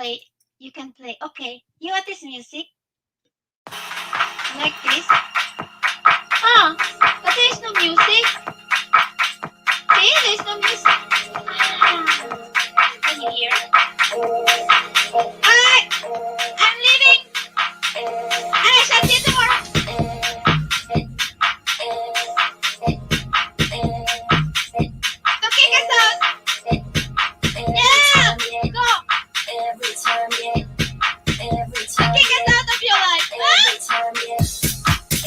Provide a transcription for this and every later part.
play. You can play. Okay, you want this music like this? Ah, but there's no music. See, there's no music. Ah, can you hear? I, I'm leaving. I shut the door. Don't kick us out. Yeah, go. Every time, yeah. Every time, kick us out of your life. Every time, yeah.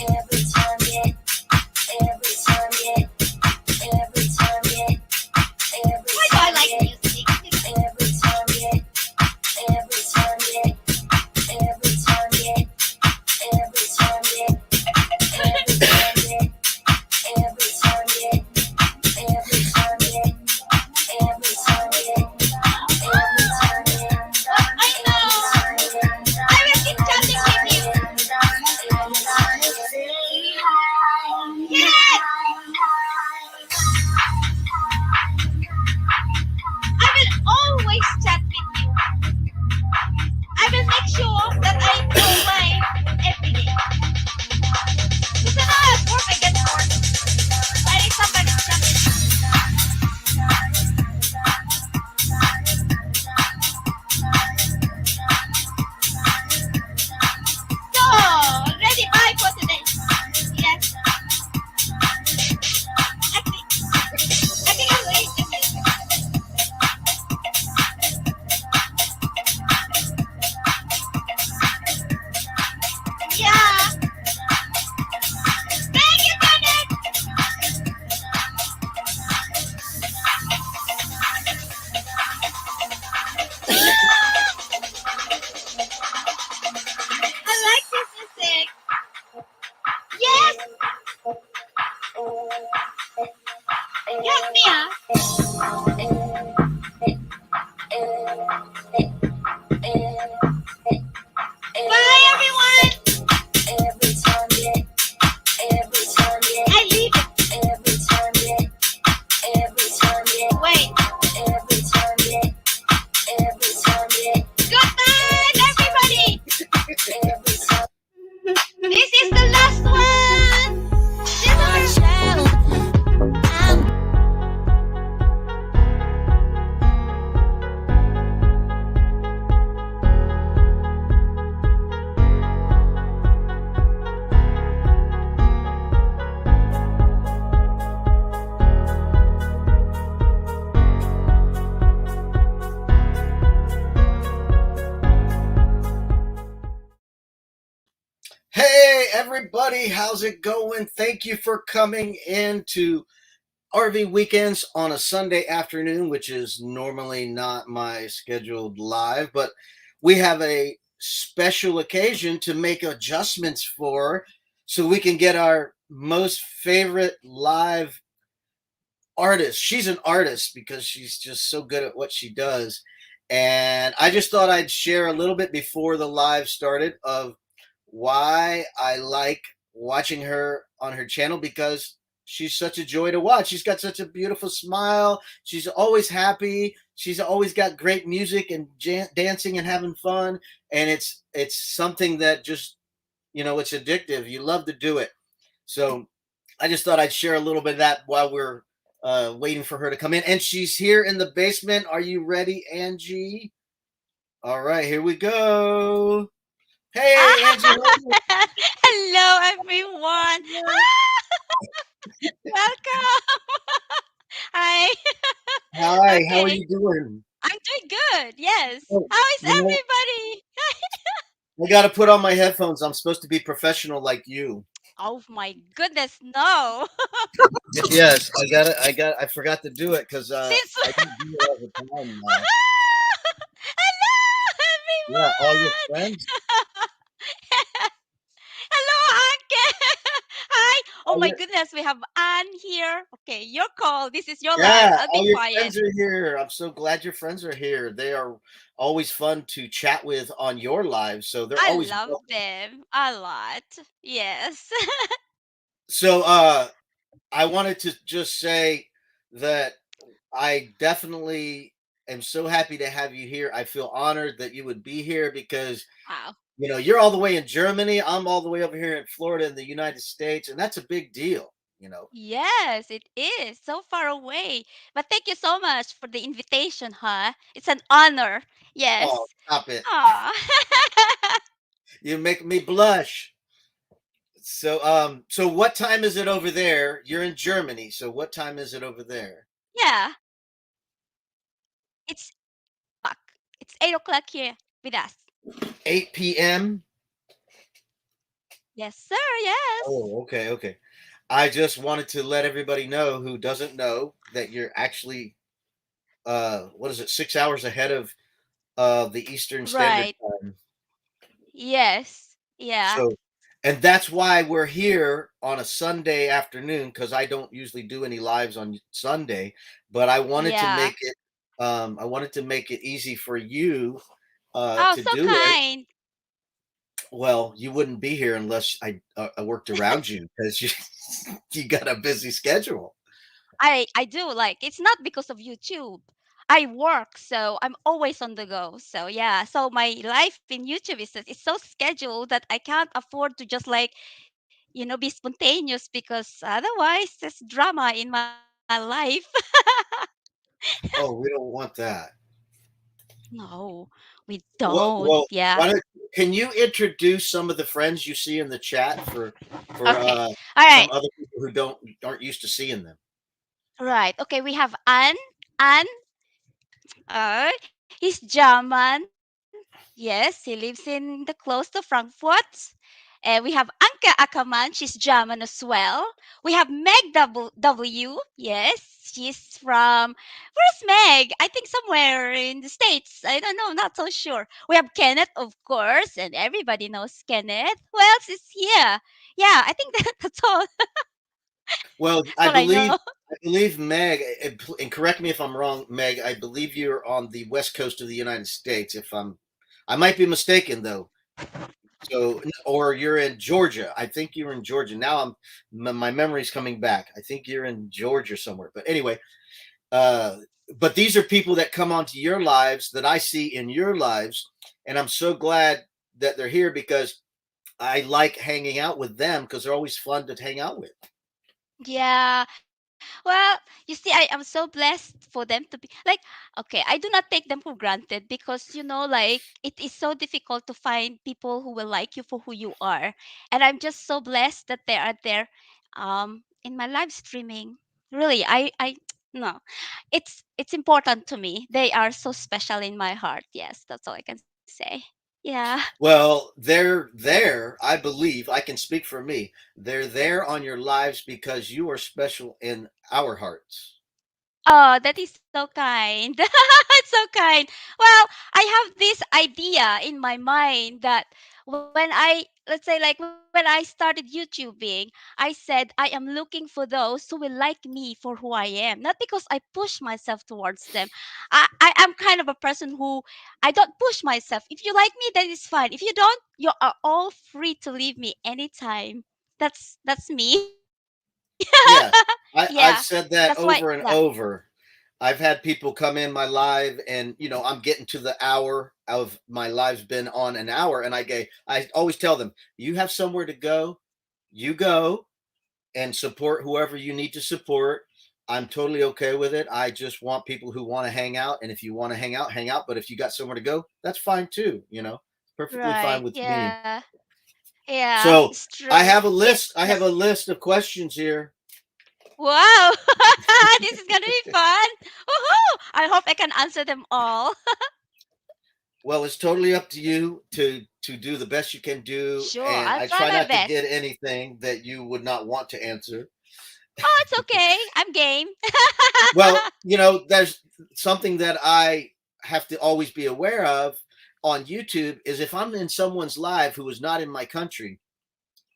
Every time, yeah. Every time, yeah. Every time, yeah. Why do I like music? Every time, yeah. Every time, yeah. Every time, yeah. Every time, yeah. Every time, yeah. Every time, yeah. Every time, yeah. Every time, yeah. Every time, yeah. I know. I will keep chatting with you. Yes. I will always chat with you. I will make sure that I go live every day. Because I know at work I get bored. I need somebody to chat with me. So, ready? Bye for today. Yes. I think I'll wait. Yeah. Thank you, Janet. I like this music. Yes. Yes, Mia. Bye, everyone. Every time, yeah. Every time, yeah. I leave it. Every time, yeah. Every time, yeah. Wait. Every time, yeah. Every time, yeah. Good night, everybody. Every time. This is the last one. This Hey, everybody, how's it going? Thank you for coming in to RV Weekends on a Sunday afternoon, which is normally not my scheduled live, but we have a special occasion to make adjustments for so we can get our most favorite live artist. She's an artist because she's just so good at what she does. And I just thought I'd share a little bit before the live started of why I like watching her on her channel because she's such a joy to watch. She's got such a beautiful smile. She's always happy. She's always got great music and dancing and having fun. And it's something that just, it's addictive. You love to do it. So I just thought I'd share a little bit of that while we're waiting for her to come in. And she's here in the basement. Are you ready, Angie? All right, here we go. Hey, Angie. Hello, everyone. Welcome. Hi. Hi, how are Okay. you doing? I'm doing good. Yes. Oh, How is you know, everybody? I got to put on my headphones. I'm supposed to be professional like you. Oh my goodness, no. Yes, I forgot to do it because Since I don't do it all the time now. Hello, Yeah, all your everyone. friends. Hello, Uncle. Hi. Oh All my your, goodness, we have Anne here. Okay, your call. This is your live. yeah, I'll be all your quiet. friends are here. I'm so glad your friends are here. They are always fun to chat with on your live, so they're I always love welcome. them a lot. Yes. So I wanted to just say that I definitely am so happy to have you here. I feel honored that you would be here because Wow. you're all the way in Germany. I'm all the way over here in Florida in the United States, and that's a big deal. You know. Yes, it is so far away. But thank you so much for the invitation, huh? It's an honor. Oh, Yes. stop it! Aw. You make me blush. So what time is it over there? You're in Germany, so what time is it over there? Yeah, it's 8 o'clock. It's 8 o'clock here with us. 8 p.m. Yes, sir. Yes. Oh, okay, okay. I just wanted to let everybody know who doesn't know that you're actually what is it, 6 hours ahead of the Eastern Standard Right. Time. Yes. Yeah. So, and that's why we're here on a Sunday afternoon because I don't usually do any lives on Sunday, but Yeah. I wanted to make it easy for you Oh, to so do it. kind. Well, you wouldn't be here unless I worked around you because you you got a busy schedule. I do like it's not because of YouTube. I work, so I'm always on the go. So yeah, so my life in YouTube is so scheduled that I can't afford to just like, be spontaneous because otherwise there's drama in my life. Oh, we don't want that. No, we Well, don't. well, Yeah. why don't can you introduce some of the friends you see in the chat for Okay. All right. some other people who aren't used to seeing them? Right. Okay, we have Anne. Anne, he's German. Yes, he lives in the close to Frankfurt. And we have Anke Ackerman. She's German as well. We have Meg W. Yes, she's from. Where's Meg? I think somewhere in the States. I don't know, not so sure. We have Kenneth, of course, and everybody knows Kenneth. Who else is here? Yeah, I think that's all. Well, That's all I know. I believe Meg, and correct me if I'm wrong, Meg. I believe you're on the west coast of the United States. I might be mistaken though. So, or you're in Georgia. I think you're in Georgia. Now my memory's coming back. I think you're in Georgia somewhere. But anyway, uh, but these are people that come onto your lives that I see in your lives, and I'm so glad that they're here because I like hanging out with them because they're always fun to hang out with. Yeah. Well, you see, I am so blessed for them to be like, okay, I do not take them for granted because, like, it is so difficult to find people who will like you for who you are. And I'm just so blessed that they are there in my live streaming. Really, no. It's important to me. They are so special in my heart. Yes, that's all I can say. Yeah. Well, they're there. I believe I can speak for me. They're there on your lives because you are special in our hearts. Oh, that is so kind. It's so kind. Well, I have this idea in my mind that when let's say, like when I started YouTubing, I said I am looking for those who will like me for who I am, not because I push myself towards them. I am kind of a person who I don't push myself. If you like me, that is fine. If you don't, you are all free to leave me anytime. That's me. Yeah, Yeah. I've That's said why. that Yeah. over and over. I've had people come in my live, and I'm getting to the hour of my live's been on an hour, and I always tell them, you have somewhere to go, you go and support whoever you need to support. I'm totally okay with it. I just want people who want to hang out, and if you want to hang out, hang out. But if you got somewhere to go, that's fine too. Perfectly fine Right. with me. Yeah. Yeah, So it's true. I have Yes. a list of questions here. Wow. This is gonna be fun. Woohoo! I hope I can answer them all. Well, it's totally up to you to do the best you can do, Sure, and I'll I try try my not to get best. anything that you would not want to answer. Oh, it's okay. I'm game. Well, there's something that I have to always be aware of on YouTube is if I'm in someone's live who is not in my country,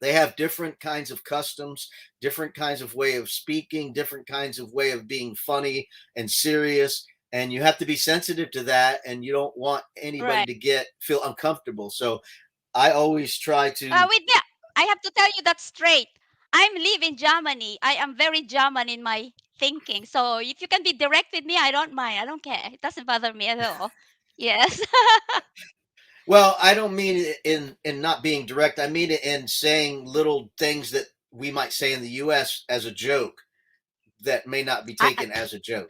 they have different kinds of customs, different kinds of way of speaking, different kinds of way of being funny and serious, and you have to be sensitive to that, and you don't want anybody Right. to get feel uncomfortable. So I always try to. With me, I have to tell you that straight. I'm live in Germany. I am very German in my thinking. So if you can be direct with me, I don't mind. I don't care. It doesn't bother me at all. Yes. Well, I don't mean it in not being direct. I mean it in saying little things that we might say in the U.S. as a joke that may not be I, taken as a joke.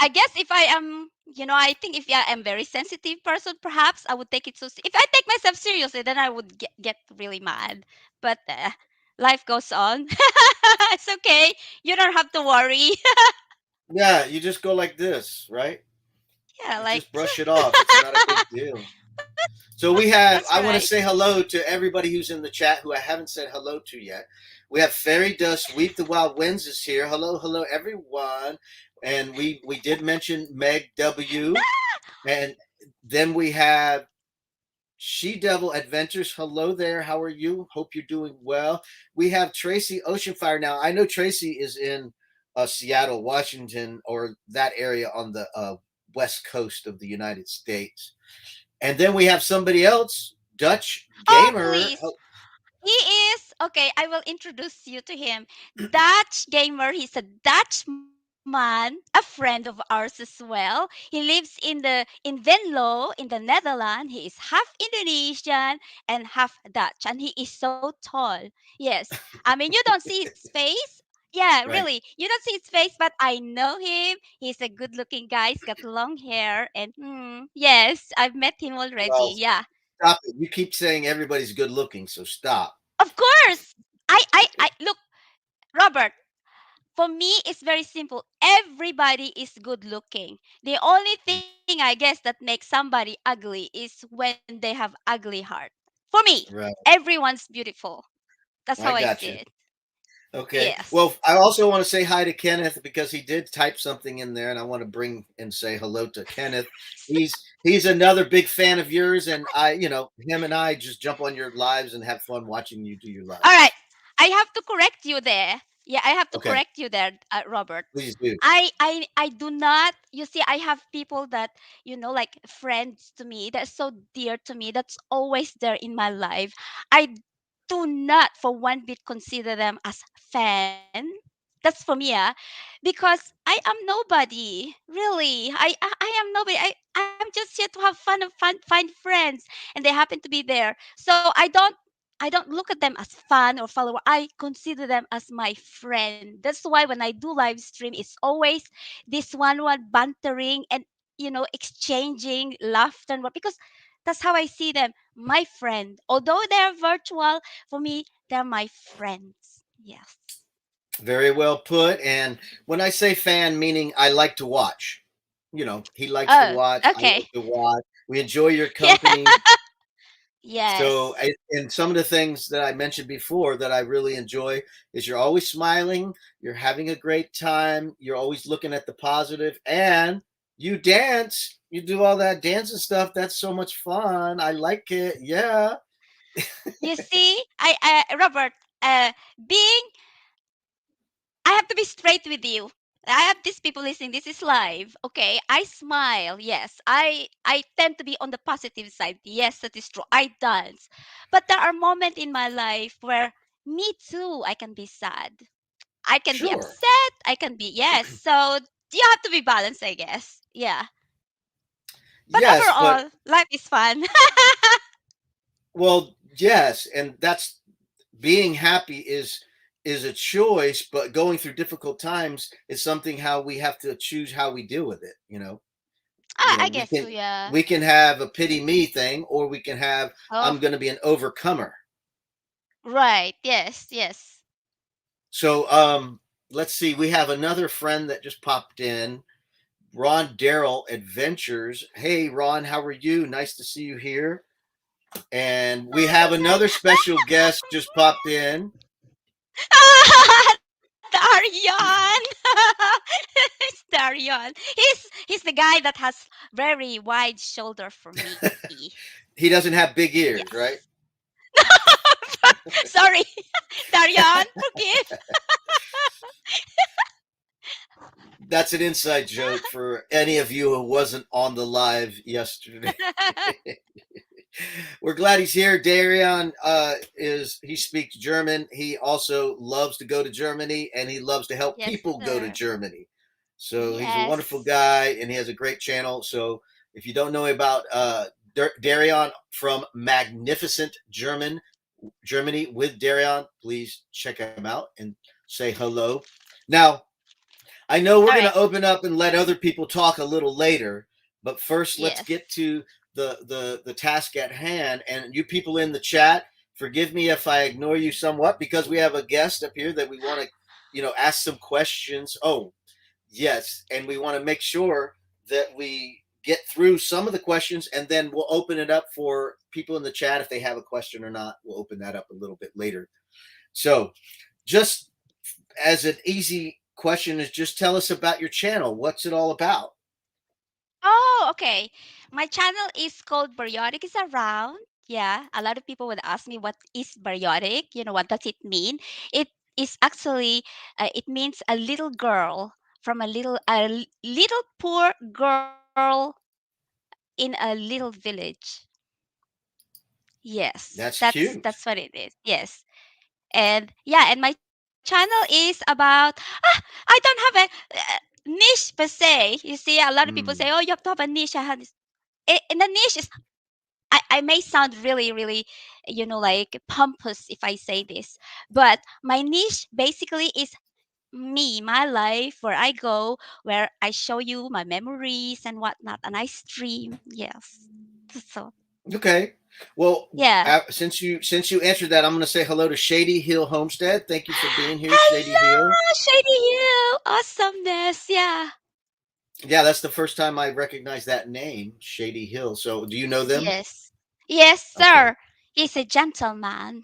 I guess if I am, I think if I am very sensitive person, perhaps I would take it so. If I take myself seriously, then I would get really mad. But life goes on. It's okay. You don't have to worry. Yeah, you just go like this, right? Yeah, You like just brush it off. It's not a big deal. So we have, that's I want right. to say hello to everybody who's in the chat who I haven't said hello to yet. We have Fairy Dust, Weep the Wild Winds is here. Hello, hello, everyone. And we did mention Meg W. And then we have She Devil Adventures. Hello there. How are you? Hope you're doing well. We have Tracy Oceanfire. Now, I know Tracy is in Seattle, Washington, or that area on the west coast of the United States. And then we have somebody else, Dutch Oh, Gamer. please. He is okay. I will introduce you to him. Dutch gamer. He's a Dutch man, a friend of ours as well. He lives in Venlo in the Netherlands. He is half Indonesian and half Dutch, and he is so tall. Yes, I mean you don't see his face. Yeah, Right. really, you don't see his face, but I know him. He's a good-looking guy. He's got long hair, and yes, I've met him Well, already. Yeah, stop it. You keep saying everybody's good looking, so stop. of course. I look, Robert, for me, it's very simple. Everybody is good looking. The only thing I guess that makes somebody ugly is when they have ugly heart. For me, Right. everyone's beautiful. That's how I I see got you. it. Okay. Yes. Well, I also want to say hi to Kenneth because he did type something in there, and I want to bring and say hello to Kenneth. He's another big fan of yours, and him and I just jump on your lives and have fun watching you do your All lives. right. I have to correct you there. Yeah, I have to Okay, correct you there, Robert. please do. I do not. You see, I have people that like friends to me, that's so dear to me, that's always there in my life. I do not for one bit consider them as fan. That's for me, because I am nobody. Really, I am nobody. I'm just here to have fun and find friends, and they happen to be there. So I don't look at them as fan or follower. I consider them as my friend. That's why when I do live stream, it's always this one bantering and exchanging laughter and what, because that's how I see them, my friend. Although they're virtual, for me, they're my friends. Yes. Very well put. And when I say fan, meaning I like to watch. He likes to Oh, watch. I okay. like to watch. We enjoy your Yeah. company. So, Yes. and some of the things that I mentioned before that I really enjoy is you're always smiling, you're having a great time, you're always looking at the positive, and you dance. You do all that dancing stuff. That's so much fun. I like it. Yeah. You see, Robert, being I have to be straight with you. I have these people listening. This is live. Okay. I smile. Yes. I tend to be on the positive side. Yes, that is true. I dance. But there are moments in my life where me too, I can be sad. I can be Sure. upset. I can be, yes. So you have to be balanced, I guess. Yeah. But Yes, but overall, life is fun. well, yes, and that's being happy is a choice, but going through difficult times is something how we have to choose how we deal with it. I We guess so, can yeah. we can have a pity me thing, or we can have Oh, I'm going to be an overcomer. right. Yes, yes. So let's see, we have another friend that just popped in, Ron Darrell Adventures. Hey Ron, how are you? Nice to see you here. And we have another special guest just popped in. Darion. It's Darion. He's the guy that has very wide shoulder for me. He doesn't have big ears, Yes. right? Sorry, Darion. Forgive. That's an inside joke for any of you who wasn't on the live yesterday. We're glad he's here. Darian is he speaks German. He also loves to go to Germany and he loves to help Yes, people go to sir. Germany. So he's a wonderful Yes. guy and he has a great channel. So if you don't know about Darian from Magnificent Germany with Darian, please check him out and say hello. Now, I know we're All going right. to open up and let other people talk a little later, but first let's Yes. get to the task at hand. And you people in the chat, forgive me if I ignore you somewhat because we have a guest up here that we want to, ask some questions. Oh, yes, and we want to make sure that we get through some of the questions, and then we'll open it up for people in the chat if they have a question or not. We'll open that up a little bit later. So, just as an easy question is just tell us about your channel. What's it all about? Oh, okay. My channel is called Barriottic is around. Yeah, a lot of people would ask me what is bariotic. You know, what does it mean? It is actually it means a little girl from little poor girl in a little village. Yes, That's that's cute. what it is. Yes. And yeah, and my channel is about I don't have a niche per se. You see, a lot of people say, "Oh, you have to have a niche." I have this, and the niche is I may sound really, really, like pompous if I say this, but my niche basically is me, my life, where I go, where I show you my memories and whatnot, and I stream. Yes. So, Okay. Well, yeah. since you answered that, I'm going to say hello to Shady Hill Homestead. Thank you for being here, Shady Hill. Hello, Shady You. Awesomeness. Yeah. Yeah, that's the first time I recognize that name, Shady Hill. So, do you know them? Yes. Yes, Okay. sir. He's a gentleman.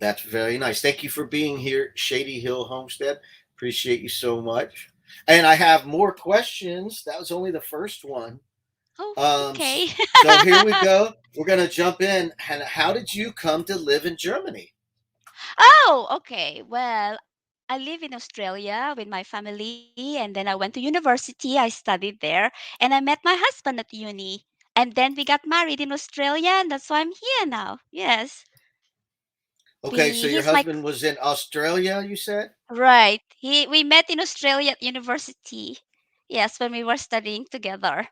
That's very nice. Thank you for being here, Shady Hill Homestead. Appreciate you so much. And I have more questions. That was only the first one. Oh, Um, okay. so here we go. We're gonna jump in. And how did you come to live in Germany? Oh, okay. Well, I live in Australia with my family, and then I went to university. I studied there, and I met my husband at uni. And then we got married in Australia, and that's why I'm here now. Yes. Okay, so your He's my husband was in Australia, you said? right. We met in Australia at university. Yes, when we were studying together.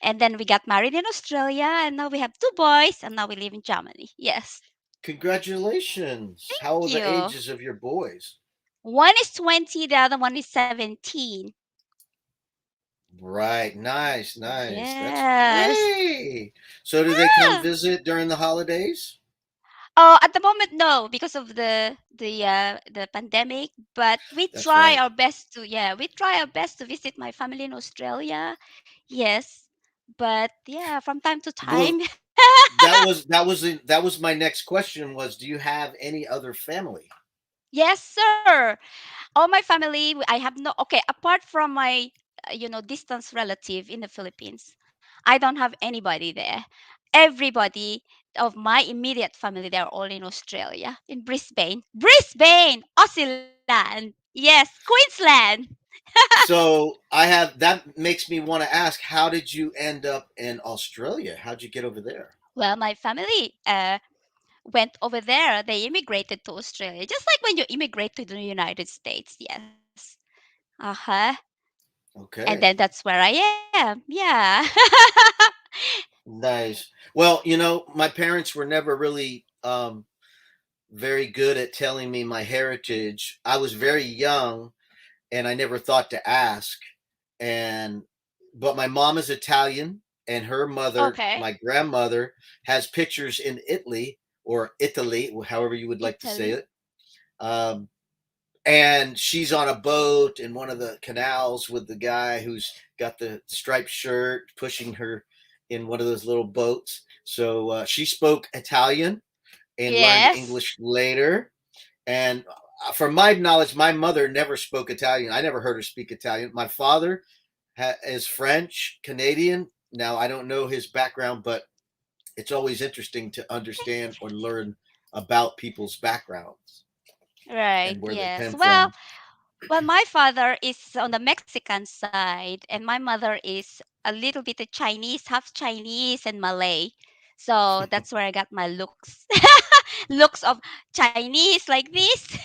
And then we got married in Australia, and now we have two boys, and now we live in Germany. Yes. Congratulations. How are Thank the you. ages of your boys? One is 20, the other one is 17. Right. Nice, nice. That's Yes. great. So do they come Ah. visit during the holidays? Oh, at the moment, no, because of the pandemic. But we That's try right. our best to we try our best to visit my family in Australia. Yes, but yeah, from time to Well, time. that was my next question was do you have any other family? Yes, sir. All my family, I have no. Okay, apart from my distance relative in the Philippines, I don't have anybody there. Everybody of my immediate family, they're all in Australia, in Brisbane, Aussieland. Yes, Queensland. So I have that makes me want to ask how did you end up in Australia? How'd you get over there? Well, my family went over there. They immigrated to Australia, just like when you immigrate to the United States. Yes. Uh huh. And then Okay. that's where I am. Yeah. Nice. Well, my parents were never really very good at telling me my heritage. I was very young and I never thought to ask. And but my mom is Italian and her mother, Okay. my grandmother, has pictures in Italy or Italy, however you would like to say Italy. it. Um, and she's on a boat in one of the canals with the guy who's got the striped shirt pushing her in one of those little boats. So she spoke Italian and learned Yes. English later. And from my knowledge, my mother never spoke Italian. I never heard her speak Italian. My father is French Canadian. Now I don't know his background, but it's always interesting to understand or learn about people's backgrounds Right. and where they Yes. came Well, from. my father is on the Mexican side, and my mother is a little bit of Chinese, half Chinese and Malay. So that's where I got my looks. Looks of Chinese like this.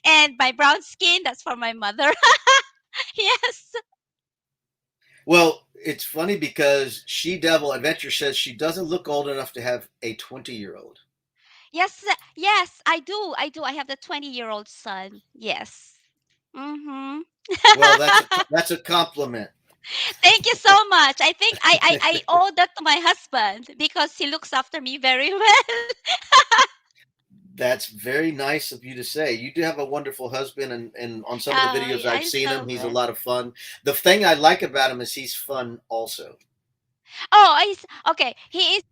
And my brown skin, that's for my mother. Yes. Well, it's funny because She Devil Adventure says she doesn't look old enough to have a 20-year-old. Yes, yes, I do. I do. I have the 20-year-old son. Yes. Mhm. Well, that's a compliment. Thank you so much. I think I owe that to my husband because he looks after me very well. That's very nice of you to say. You do have a wonderful husband, and on some of the Oh, videos yeah, I've I'm seen so him, he's a blessed. lot of fun. The thing I like about him is he's fun also. Oh, he's okay. He is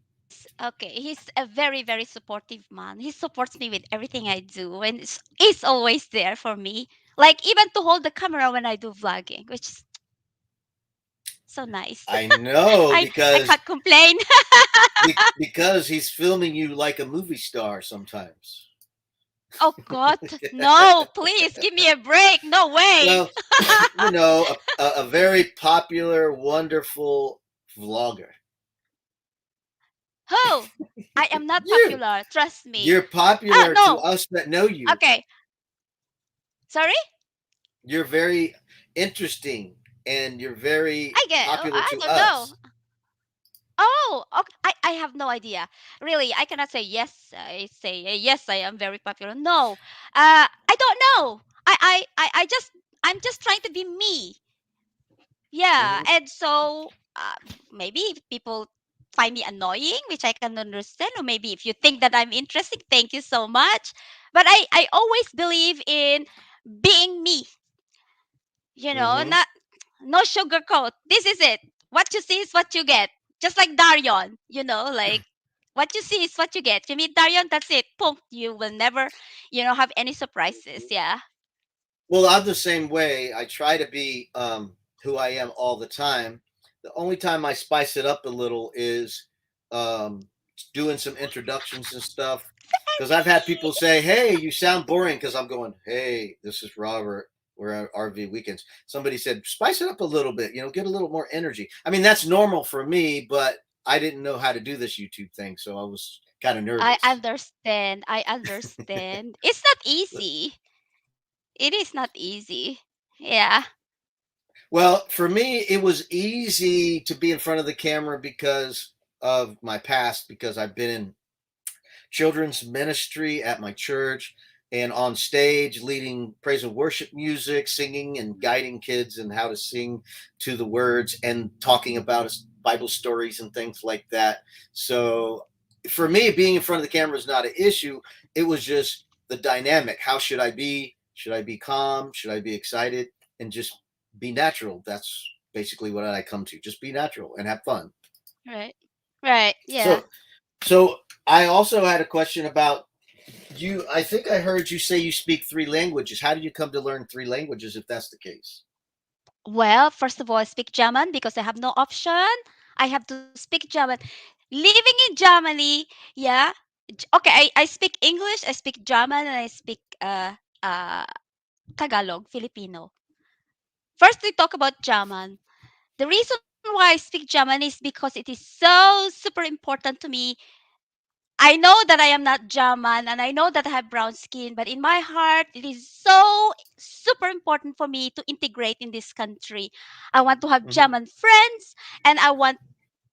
okay. He's a very, very supportive man. He supports me with everything I do, and is always there for me. Like even to hold the camera when I do vlogging, which is so nice. I know I can't complain. because he's filming you like a movie star sometimes. Oh God, no! Please give me a break. No way. Well, a very popular, wonderful vlogger. Who? I am not You, popular. Trust me. you're popular to No. us that know you. Okay. Sorry. You're very interesting, and you're very I get. Oh, popular I to don't know. us. Oh, okay. I have no idea. Really, I cannot say yes. I say yes. I am very popular. No. I don't know. I just I'm just trying to be me. Yeah, Hmm. and so maybe if people find me annoying, which I can understand, or maybe if you think that I'm interesting, thank you so much. But I always believe in being me. Hmm. Not no sugarcoat. This is it. What you see is what you get. Just like Darion, like what you see is what you get. You meet Darion, that's it. Boom. You will never, have any surprises. Yeah. Well, I'm the same way. I try to be who I am all the time. The only time I spice it up a little is um, doing some introductions and stuff. Because I've had people say, "Hey, you sound boring." Because I'm going, "Hey, this is Robert. We're at RV Weekends." Somebody said, "Spice it up a little bit. Get a little more energy." I mean, that's normal for me, but I didn't know how to do this YouTube thing, so I was kind of I nervous. understand. I understand. It's not easy. It is not easy. Yeah. Well, for me, it was easy to be in front of the camera because of my past, because I've been in children's ministry at my church and on stage leading praise and worship music, singing and guiding kids and how to sing to the words and talking about Bible stories and things like that. So for me, being in front of the camera is not an issue. It was just the dynamic. How should I be? Should I be calm? Should I be excited? And just be natural. That's basically what I come to. Just be natural and have fun. Right. Right. Yeah. So so I also had a question about you. I think I heard you say you speak three languages. How did you come to learn three languages if that's the case? Well, first of all, I speak German because I have no option. I have to speak German. Living in Germany, yeah. Okay, I speak English, I speak German, and I speak Tagalog, Filipino. First, we talk about German. The reason why I speak German is because it is so super important to me. I know that I am not German and I know that I have brown skin, but in my heart, it is so super important for me to integrate in this country. I want to have Hmm. German friends and I want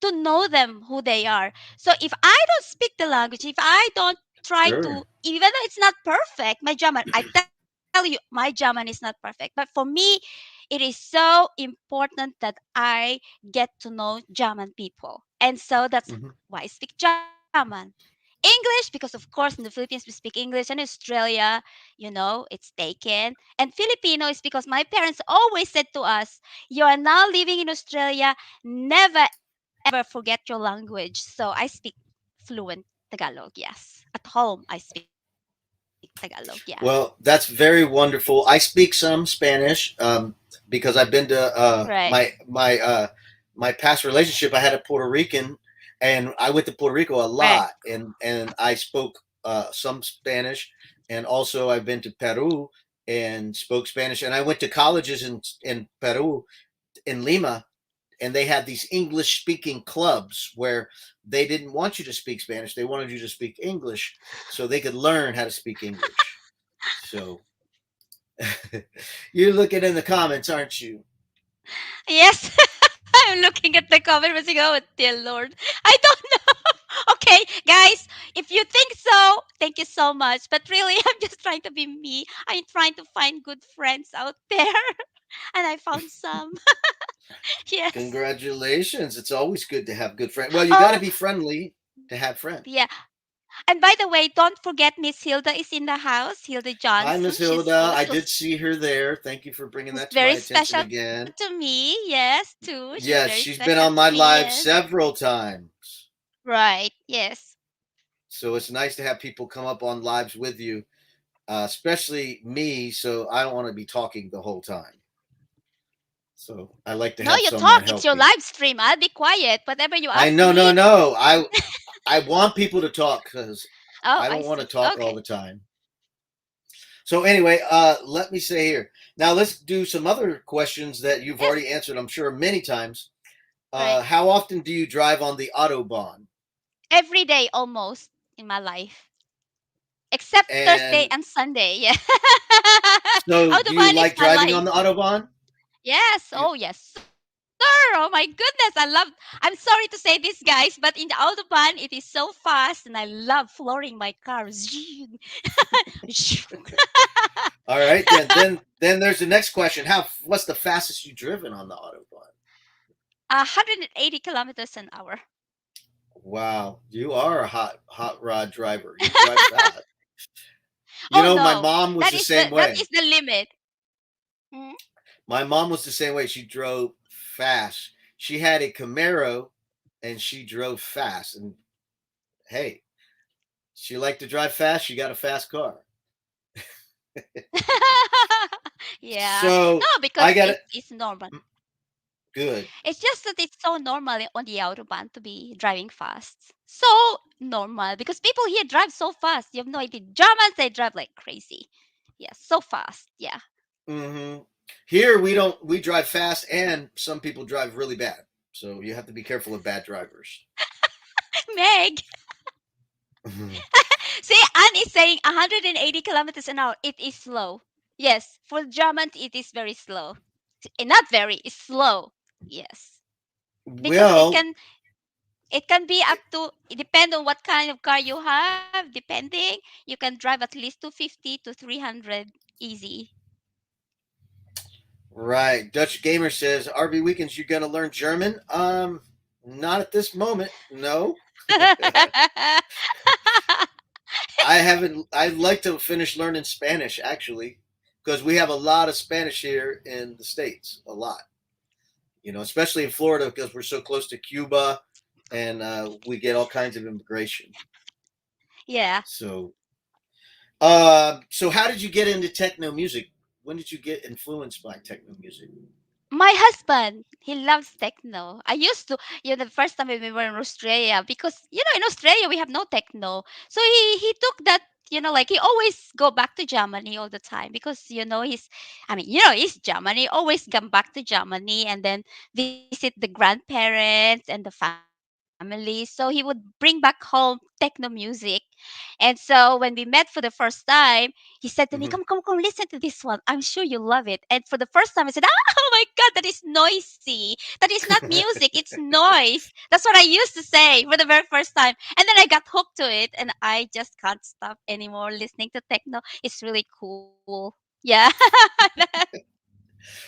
to know them who they are. So if I don't speak the language, if I don't try to, Sure. even though it's not perfect, my German, I tell you, my German is not perfect. But for me, it is so important that I get to know German people. And so that's Hmm. why I speak German. English, because of course in the Philippines we speak English, and Australia, it's taken. And Filipino is because my parents always said to us, you are now living in Australia, never ever forget your language. So I speak fluent Tagalog, yes. At home, I speak Tagalog, yeah. Well, that's very wonderful. I speak some Spanish because I've been to Right, my past relationship. I had a Puerto Rican, and I went to Puerto Rico a right, lot, and I spoke some Spanish, and also I've been to Peru and spoke Spanish, and I went to colleges in Peru in Lima and they had these English speaking clubs where they didn't want you to speak Spanish. They wanted you to speak English so they could learn how to speak English. So you're looking in the comments, aren't you? Yes. I'm looking at the comment and saying, oh, dear Lord. I don't know. Okay, guys, if you think so, thank you so much. But really, I'm just trying to be me. I'm trying to find good friends out there. And I found some. Yes. Congratulations. It's always good to have good friends. Well, you got to Oh, be friendly to have friends. yeah. And by the way, don't forget Miss Hilda is in the house. Hilda Hi, Johnson. Miss She's Hilda. I also did see her there. Thank you for bringing who's that to my very attention special again. to me. Yes, too. She's very Yes, she's special been to on my me. live Yes. several times. Right. Yes. So it's nice to have people come up on lives with you, especially me. So I don't want to be talking the whole time. So I like to No, have you someone talk. It's help your me. live stream. I'll be quiet. Whatever you I ask know, no, me. no. I want people to talk because Oh, I I don't want to see. talk all Okay. the time. So anyway, let me say here. Now let's do some other questions that you've Yes. already answered, I'm sure, many times. Right. How often do you drive on the autobahn? Every day almost in my life. Except Thursday And and Sunday. Yeah. so, do you Autobahn is like my driving life. on the autobahn? Yes. Do you- Oh, yes, sir. Oh my goodness. I'm sorry to say this, guys, but in the Autobahn, it is so fast and I love flooring my car. Zoom. Zoom. All right, then there's the next question. What's the fastest you've driven on the autobahn? 180 kilometers an hour. Wow, you are a hot rod driver. You drive fast. You Oh know, my no, mom was that the is the same that way. is the limit. Mm. My mom was the same way. She drove fast. She had a Camaro, and she drove fast. And hey, she liked to drive fast. She got a fast car. Yeah. No, So because I got it. it's normal. Good. It's just that it's so normal on the autobahn to be driving fast. So normal because people here drive so fast. You have no idea. Germans they drive like crazy. Yeah, so fast. Yeah. Hmm. Here we don't. We drive fast, and some people drive really bad. So you have to be careful of bad drivers. Meg, Mhm. see, Anne is saying 180 kilometers an hour. It is slow. Yes, for Germans it is very slow. Not very, it's slow. Yes, because Well, it can be up to it depend on what kind of car you have. Depending, you can drive at least 250 to 300 easy. right. Dutch Gamer says RV weekends. You're gonna learn German. Not at this moment. No, I haven't. I'd like to finish learning Spanish actually, because we have a lot of Spanish here in the states. A lot. Especially in Florida because we're so close to Cuba, and we get all kinds of immigration. Yeah. So how did you get into techno music? When did you get influenced by techno music? My husband, he loves techno. I used to, the first time when we were in Australia, because in Australia we have no techno. So he took that, like he always go back to Germany all the time because he's Germany, always come back to Germany and then visit the grandparents and the family. So he would bring back home techno music. And so when we met for the first time, he said to me, "Come, come, come, Hmm. listen to this one. I'm sure you love it." And for the first time, I said, "Oh my God, that is noisy. That is not music. It's noise." That's what I used to say for the very first time. And then I got hooked to it, and I just can't stop anymore listening to techno. It's really cool. Yeah,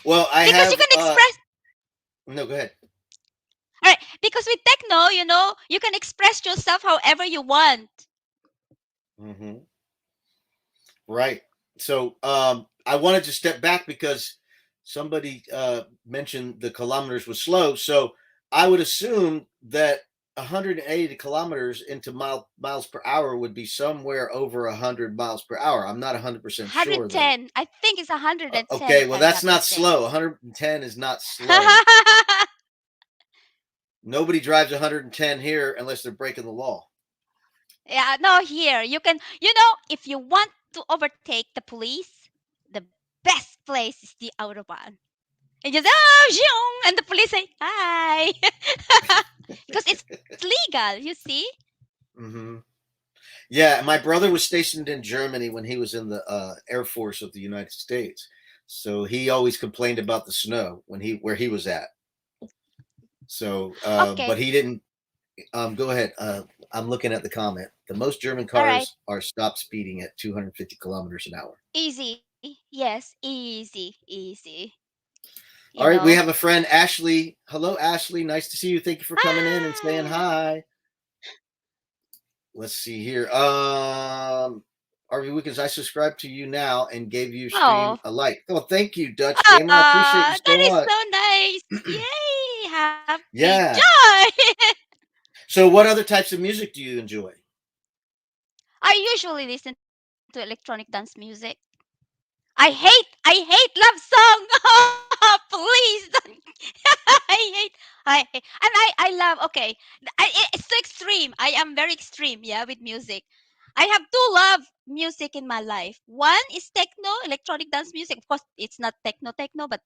Well, I because you can have. express. No, go ahead. All right, because with techno, you can express yourself however you want. Hmm. Right. So I wanted to step back because somebody mentioned the kilometers was slow. So I would assume that 180 kilometers into miles per hour would be somewhere over 100 miles per hour. I'm not 100% sure though. 110. I think it's 110 Okay, if well I'm that's not not slow. mistaken. 110 is not slow. Nobody drives 110 here unless they're breaking the law. Yeah, no, here you can, if you want to overtake the police, the best place is the autobahn. And just oh, zhong, and the police say hi, because it's legal. You see? Hmm. Yeah, my brother was stationed in Germany when he was in the Air Force of the United States. So he always complained about the snow when he where he was at. So, Okay, but he didn't. Go ahead. I'm looking at the comment. The most German all right, cars are stop speeding at 250 kilometers an hour. easy. Yes, easy, easy. You All right, know. we have a friend, Ashley. Hello, Ashley. Nice to see you. Thank you for coming in and saying Hi. hi. Let's see here. RV Weekends, I subscribed to you now and gave you stream Oh, a like. Oh, thank you, Dutch Gamer. I appreciate you that so is much. so nice. Yay, happy Yeah. joy. So, what other types of music do you enjoy? I usually listen to electronic dance music. I hate love song. Please don't. I hate and I love okay. It's too extreme. I am very extreme, yeah, with music. I have two love music in my life. One is techno, electronic dance music. Of course, it's not techno, but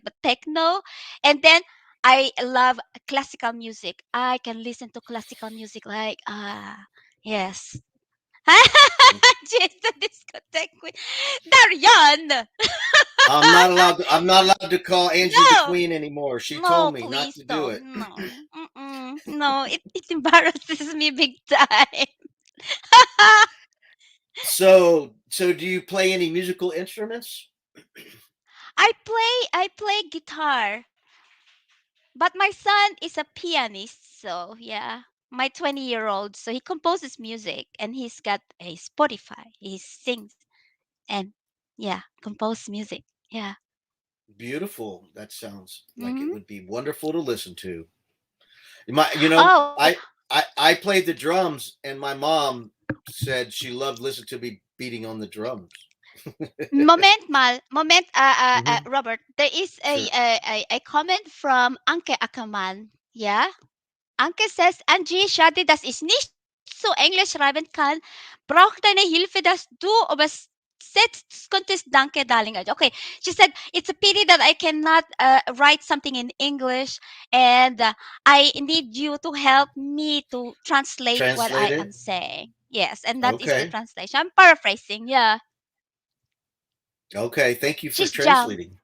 but techno. And then I love classical music. I can listen to classical music like yes. Just the discotheque queen. Darian! I'm not allowed to call Angie the No! Queen anymore. She told No, me not please to do it. don't. No. Mm-mm. No, it embarrasses me big time. So do you play any musical instruments? I play guitar, but my son is a pianist, so yeah. My 20-year-old, so he composes music and he's got a Spotify. He sings and yeah, compose music. Yeah. Beautiful. That sounds like it Hmm. would be wonderful to listen to. My, Oh, I played the drums, and my mom said she loved listening to me beating on the drums. moment, Hmm. Robert. There is Sure. a comment from Anke Ackerman. Yeah, Anke says, Angie, schade, dass ich nicht so Englisch schreiben kann. Braucht deine Hilfe, dass du übersetzt könntest. Danke, darling. Okay, she said, it's a pity that I cannot write something in English, and I need you to help me to translate what Translate I it. am saying. Yes, and that is the Okay. translation. I'm paraphrasing. Yeah, Okay. Thank you for she's Jam. translating.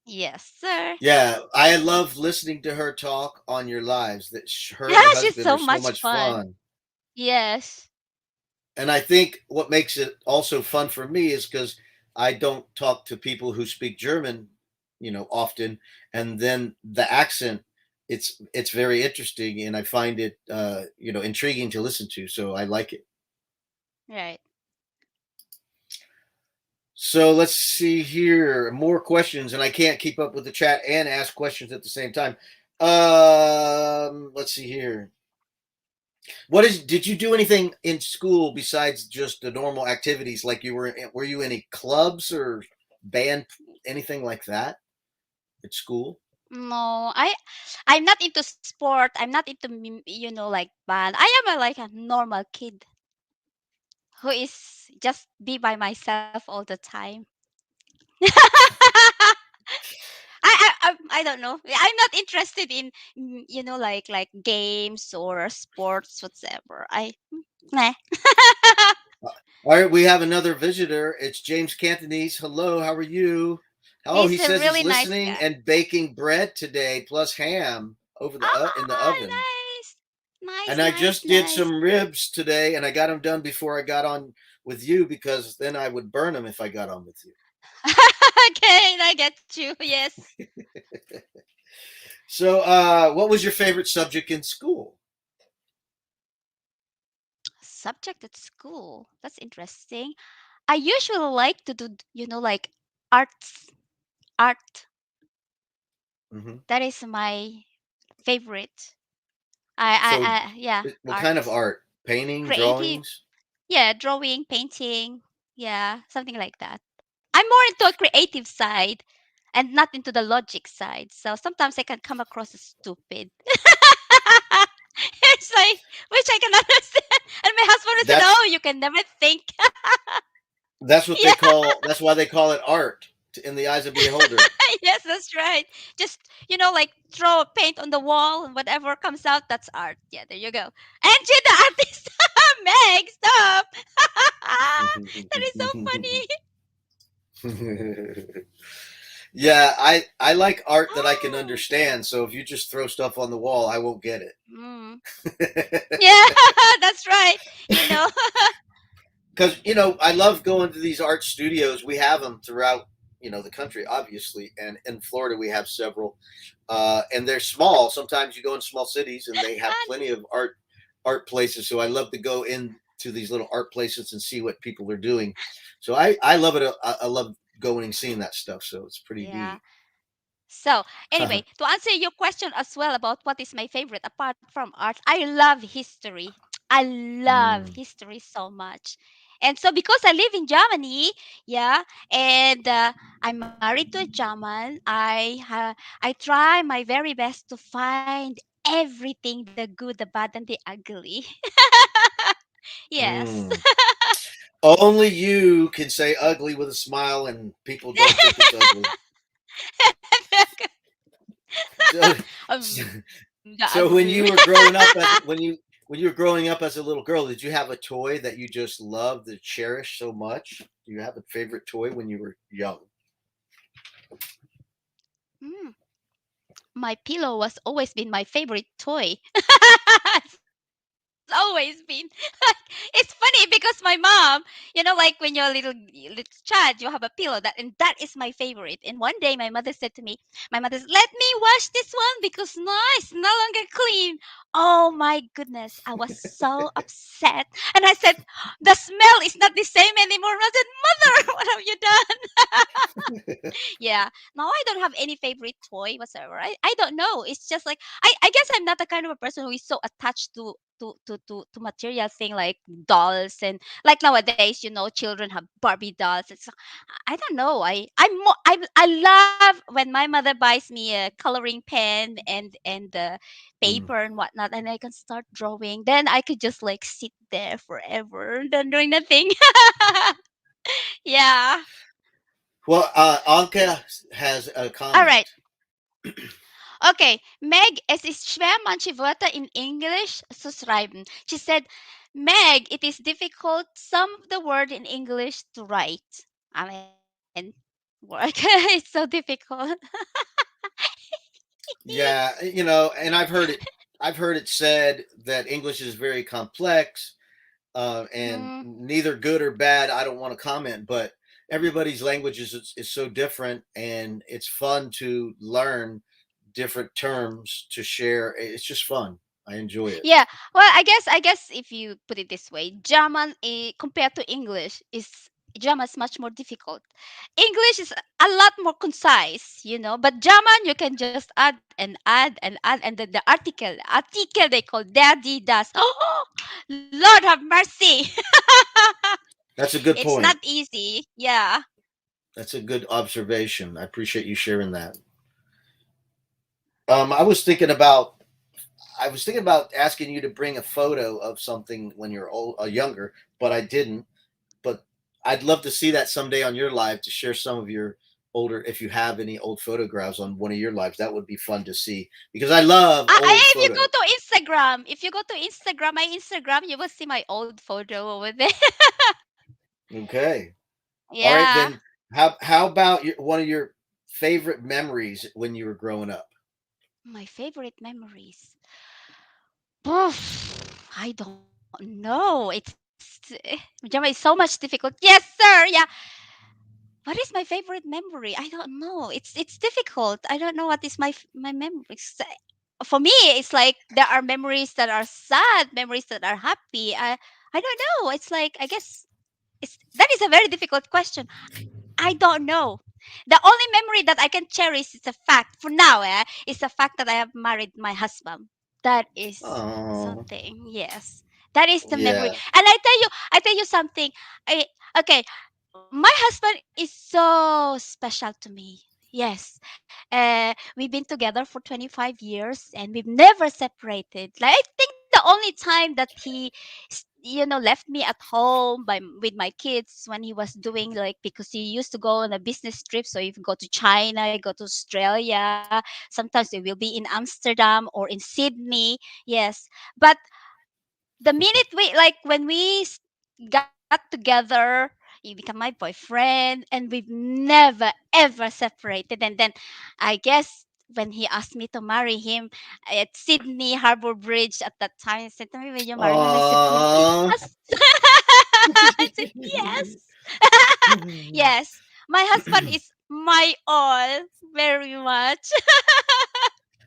Yes, sir. Yeah, I love listening to her talk on your lives. That her and Yeah, her she's husband so are so much much fun. fun. Yes. And I think what makes it also fun for me is because I don't talk to people who speak German, often, and then the accent, it's very interesting, and I find it intriguing to listen to. So I like it. Right. So let's see here, more questions, and I can't keep up with the chat and ask questions at the same time. Let's see here. Did you do anything in school besides just the normal activities? Like were you in any clubs or band, anything like that at school? No, I'm not into sport. I'm not into like band. I am like a normal kid who is just be by myself all the time. I don't know. I'm not interested in like games or sports whatsoever. Nah. All right, we have another visitor. It's James Cantonese. Hello, how are you? Oh, he He's a says he's really nice listening guy. and baking bread today, plus ham over in the Ah, oven. nice, And nice, I nice, just did nice. some ribs today, and I got them done before I got on with you because then I would burn them if I got on with you. Okay, I get you. Yes. So, what was your favorite subject in school? Subject at school. That's interesting. I usually like to do, like arts. Art. Hmm. That is my favorite. So, Yeah, what kind of art. art? Painting, Creative. drawings? Yeah, drawing, painting. Yeah, something like that. I'm more into a creative side and not into the logic side. So sometimes I can come across as stupid. It's like, which I can understand. And my husband would say, That's "Oh, you can never think." that's what Yeah, they call. That's why they call it art. in the eyes of beholder. Yes, that's right. Just, like throw paint on the wall and whatever comes out, that's art. Yeah, there you go. Angie the artist. Meg, stop. That is so funny. Yeah, I like art that I can understand. So if you just throw stuff on the wall, I won't get Mm. it. Yeah, that's right. You know. Because I love going to these art studios. We have them throughout the country, obviously, and in Florida we have several, and they're small. Sometimes you go in small cities and they have plenty of art places. So I love to go into these little art places and see what people are doing. So I love it. I love going and seeing that stuff. So it's pretty Yeah. neat. So, anyway, to answer your question as well about what is my favorite apart from art, I love history. I love Mm. history so much. And so, because I live in Germany, yeah, and I'm married to a German, I try my very best to find everything, the good, the bad, and the ugly. Yes. Mm. Only you can say ugly with a smile, and people don't think it's ugly. So, The so ugly. when you were growing up as when you were growing up as a little girl, did you have a toy that you just loved to cherish so much? Do you have a favorite toy when you were young? Mm. My pillow was always been my favorite toy. It's always been. It's funny because my mom, like when you're a little child, you have a pillow and that is my favorite. And one day my mother said to me, my mother said, "Let me wash this one because no, it's no longer clean." Oh my goodness, I was so upset, and I said, "The smell is not the same anymore." And I said, "Mother, what have you done?" Yeah. Now I don't have any favorite toy whatsoever. I don't know. It's just like I guess I'm not the kind of a person who is so attached to material thing like dolls and like nowadays, children have Barbie dolls. I don't know. I love when my mother buys me a coloring pen and the Mm. paper and whatnot, and I can start drawing. Then I could just like sit there forever, then doing nothing. Yeah. Well, Anka has a All right. comment. Okay, Meg, es ist schwer, manche Wörter in Englisch zu schreiben. She said, Meg, it is difficult some of the word in English to write. I mean, work. It's so difficult. Yeah, and I've heard it said that English is very complex, and Mm, neither good or bad. I don't want to comment, but everybody's language is so different, and it's fun to learn different terms to share. It's just fun. I enjoy it. yeah. Well, I guess if you put it this way, German compared to English is German is much more difficult. English is a lot more concise, but German you can just add and then the article they call daddy does. Oh, Lord have mercy. That's a good It's not point. easy. Yeah. That's a good observation. I appreciate you sharing that. I was thinking about asking you to bring a photo of something when you're younger, but I didn't. But I'd love to see that someday on your live to share some of your older, if you have any old photographs on one of your lives. That would be fun to see because I love old If you go photos. to my Instagram, you will see my old photo over there. Okay. All right, Yeah. then. How about one of your favorite memories when you were growing up? My favorite memories. Oof, I don't know. Jama is so much difficult. Yes, sir. Yeah. What is my favorite memory? I don't know. It's difficult. I don't know what is my memories. For me, it's like there are memories that are sad, memories that are happy. I don't know. It's like I guess that is a very difficult question. I don't know. The only memory that I can cherish is a fact for now, is the fact that I have married my husband. That is Oh, something. Yes. That is the memory. yeah. And I tell you something. I Okay, my husband is so special to me. Yes. We've been together for 25 years and we've never separated. Like I think the only time that he left me at home with my kids when he was doing, like, because he used to go on a business trip. So if you go to China, you go to Australia, sometimes it will be in Amsterdam or in Sydney. Yes. But the minute we, like, when we got together, he became my boyfriend, and we've never ever separated. And then I guess when he asked me to marry him at Sydney Harbor Bridge at that time, he said to me, "Will you marry me?" And I said, Aww. "Yes." I said, "Yes." Yes. My husband is my all, very much.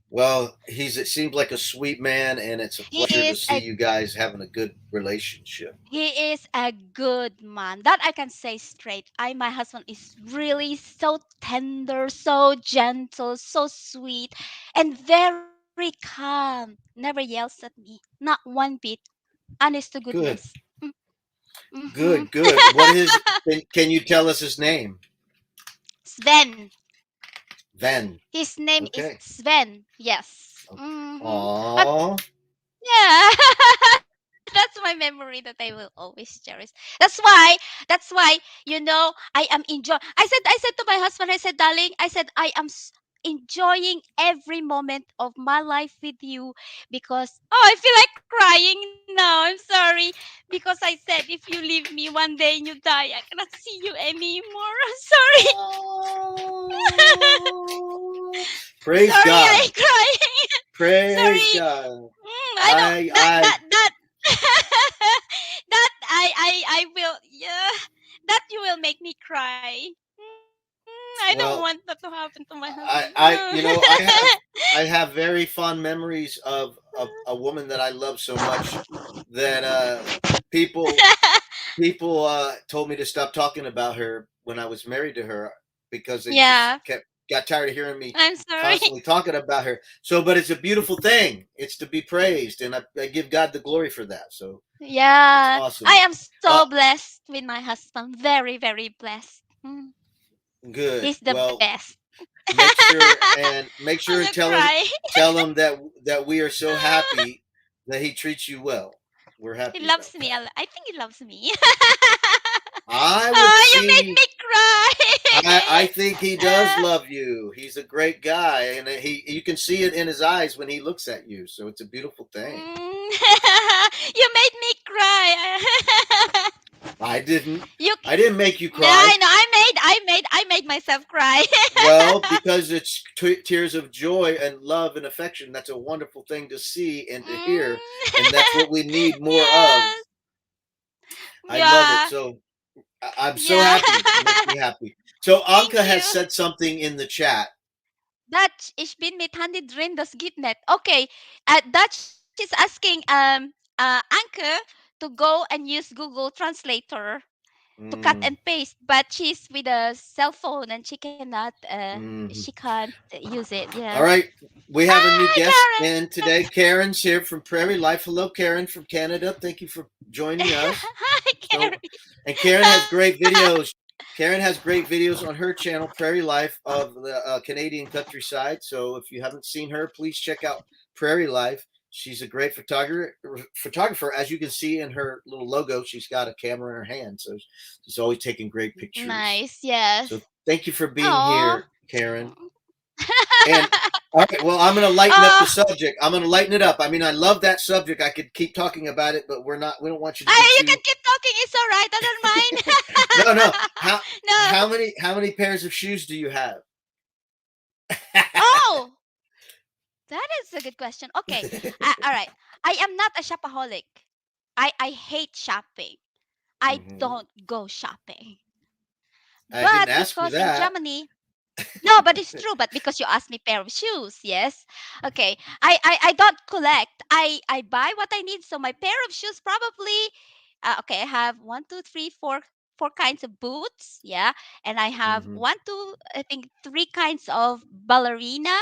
Well, it seems like a sweet man, and it's a He pleasure to is see a you guys having a good relationship. He is a good man. That I can say straight. My husband is really so tender, so gentle, so sweet, and very calm. Never yells at me. Not one bit. Honest to goodness. Good, Mm-hmm. good, good. What is? Can you tell us his name? Sven. Then. His name is Okay. Sven. Yes. Mm-hmm. Aww. Yeah. That's my memory that I will always cherish. That's why, I am enjoy I said to my husband, I said, "Darling, I said, I am enjoying every moment of my life with you, because I feel like crying now. I'm sorry, because I said, if you leave me one day and you die, I cannot see you anymore." I'm sorry. Oh, praise Sorry, I God. crying. Praise Sorry. God. I know I that that I will, yeah, that you will make me cry. I don't want that to well, happen to my husband. I have very fond memories of a woman that I love so much that people told me to stop talking about her when I was married to her because they just Yeah, kept got tired of hearing me I'm sorry. constantly talking about her. So, but it's a beautiful thing. It's to be praised, and I give God the glory for that. So it's Yeah, I awesome. am so blessed with my husband. Very, very blessed. Good. He's the Well, best. make I'm sure and gonna cry. tell him that we are so happy that he treats you well. We're He happy loves about me. that. I think he loves me. I would Oh, you made see. me cry. I think he does love you. He's a great guy, and you can see it in his eyes when he looks at you. So it's a beautiful thing. You made me cry. I didn't. You, I didn't make you I cry. know. I made myself cry. Well, because it's tears of joy and love and affection. That's a wonderful thing to see and to Mm. hear, and that's what we need more of. Yes. I love it. Yeah. So I'm so Yeah. happy. It makes me happy. So Thank Anka has you. said something in the chat. Dutch, ich bin mit Handy drin, das geht nicht. Okay. Dutch is asking Anke to go and use Google Translator to cut and Mm, paste, but she's with a cell phone and she mhm. can't use it. Yeah. All right. We have a new Hi, guest Karen. in today. Karen's here from Prairie Life. Hello, Karen from Canada. Thank you for joining us. Hi, So, Karen. and Karen has great videos. Karen has great videos on her channel, Prairie Life of the Canadian countryside. So, if you haven't seen her, please check out Prairie Life. She's a great photographer, as you can see in her little logo. She's got a camera in her hand, so she's always taking great pictures. Nice. Yes. So, thank you for being Oh. here, Karen. And all right, well, I'm going to lighten up the Oh. subject. I'm going to lighten it up. I mean, I love that subject. I could keep talking about it, but we're not. We don't want you to get You can too. keep talking. It's all right. No, no. I How don't mind. No. how many pairs of shoes do you have? Oh, that is a good question. Okay. All right. I am not a shopaholic. I hate shopping. I Mhm. don't go shopping. I didn't But ask for because in that. Germany, no, but it's true. But because you asked me pair of shoes, yes. Okay. I don't collect. I buy what I need. So my pair of shoes probably, okay, I have one, two, three, four kinds of boots. Yeah. And I have Hmm. one, two, I think three kinds of ballerina.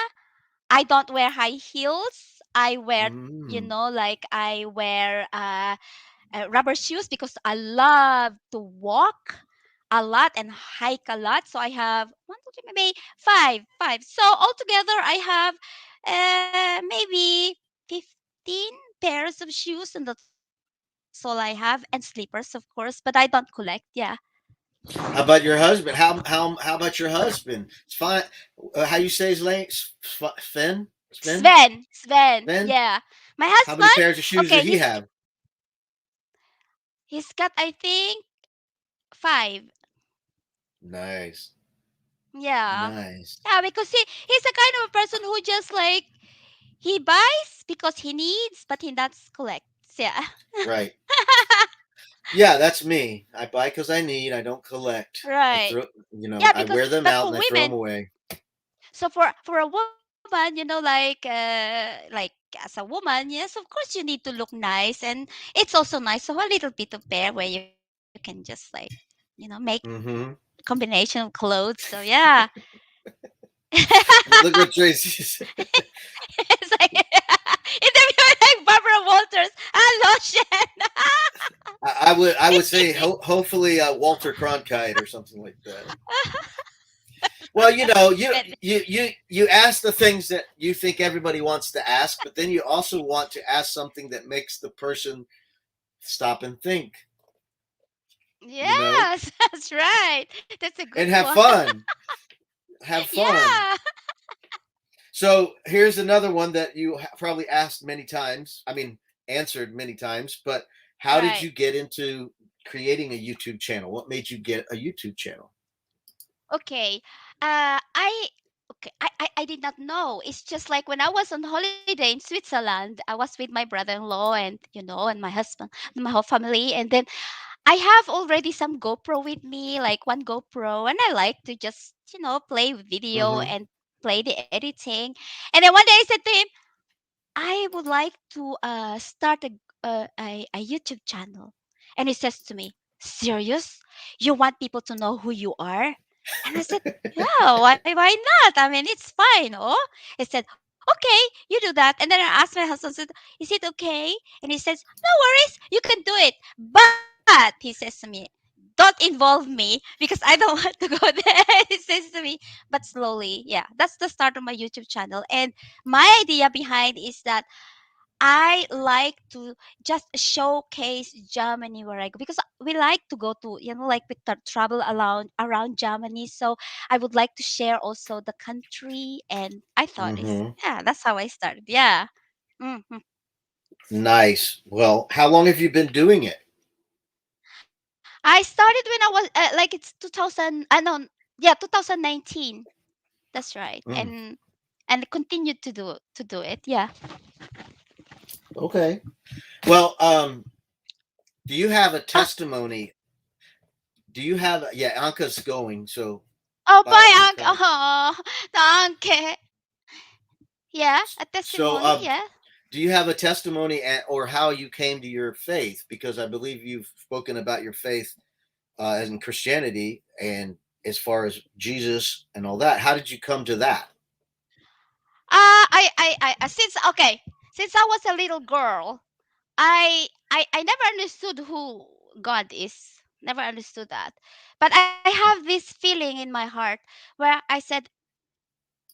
I don't wear high heels. I wear, Mm. like I wear rubber shoes because I love to walk a lot and hike a lot. So I have one, two, three, maybe five. So altogether, I have maybe 15 pairs of shoes, and that's all. That's all I have, and slippers, of course, but I don't collect. Yeah. How about your husband? How about your husband? It's fine. How you say his name? Finn? Finn? Sven. Finn? Yeah. My How many husband, pairs of shoes okay, did he have? he's got, I think, five. Nice. Yeah. Nice. Yeah, because he's the kind of a person who just like he buys because he needs, but he does collects. Yeah. Right. Yeah, that's me. I buy because I need. I don't collect. I Right. throw, Yeah, I because wear them but out for and I throw them women, away. so for a woman, like as a woman, yes, of course you need to look nice, and it's also nice to have a little bit of pair where you can just like, make Mm-hmm. combination of clothes. So yeah. Look what Tracy said. It's like interview like Barbara Walters. Hello, Shen. I would say hopefully Walter Cronkite or something like that. Well, you ask the things that you think everybody wants to ask, but then you also want to ask something that makes the person stop and think, you know, Yes, that's right. That's a good and have one. fun. Have fun. Yeah. So here's another one that you probably asked many times. I mean, answered many times. But how did Right. you get into creating a YouTube channel? What made you get a YouTube channel? Okay. I okay. I did not know. It's just like when I was on holiday in Switzerland, I was with my brother-in-law and and my husband, and my whole family, and then I have already some GoPro with me, like one GoPro, and I like to just play with video Mm-hmm. and play the editing. And then one day I said to him, I would like to start a YouTube channel. And he says to me, serious? You want people to know who you are? And I said, yeah, why not? I mean, it's fine. Oh, he said, okay, you do that. And then I asked my husband, said, is it okay? And he says, no worries, you can do it. But he says to me, don't involve me because I don't want to go there. He says to me, but slowly, yeah, that's the start of my YouTube channel. And my idea behind is that I like to just showcase Germany where I go because we like to go to like we travel around Germany. So I would like to share also the country, and I thought it's Mm-hmm. yeah, that's how I started. Yeah. Hmm. Nice. Well, how long have you been doing it? I started when I was like it's 2000. I know, yeah, 2019. That's right, Mm, and continued to do it. Yeah. okay. Well, do you have a Ah, testimony? Do you have? Yeah, Anka's going. So oh, bye, bye, Uncle. Anka. Oh, danke. Yeah, a So, testimony. Yeah. do you have a testimony or how you came to your faith? Because I believe you've spoken about your faith as in Christianity and as far as Jesus and all that. How did you come to that? Since okay, since I was a little girl, I never understood who God is. Never understood that. But I have this feeling in my heart where I said,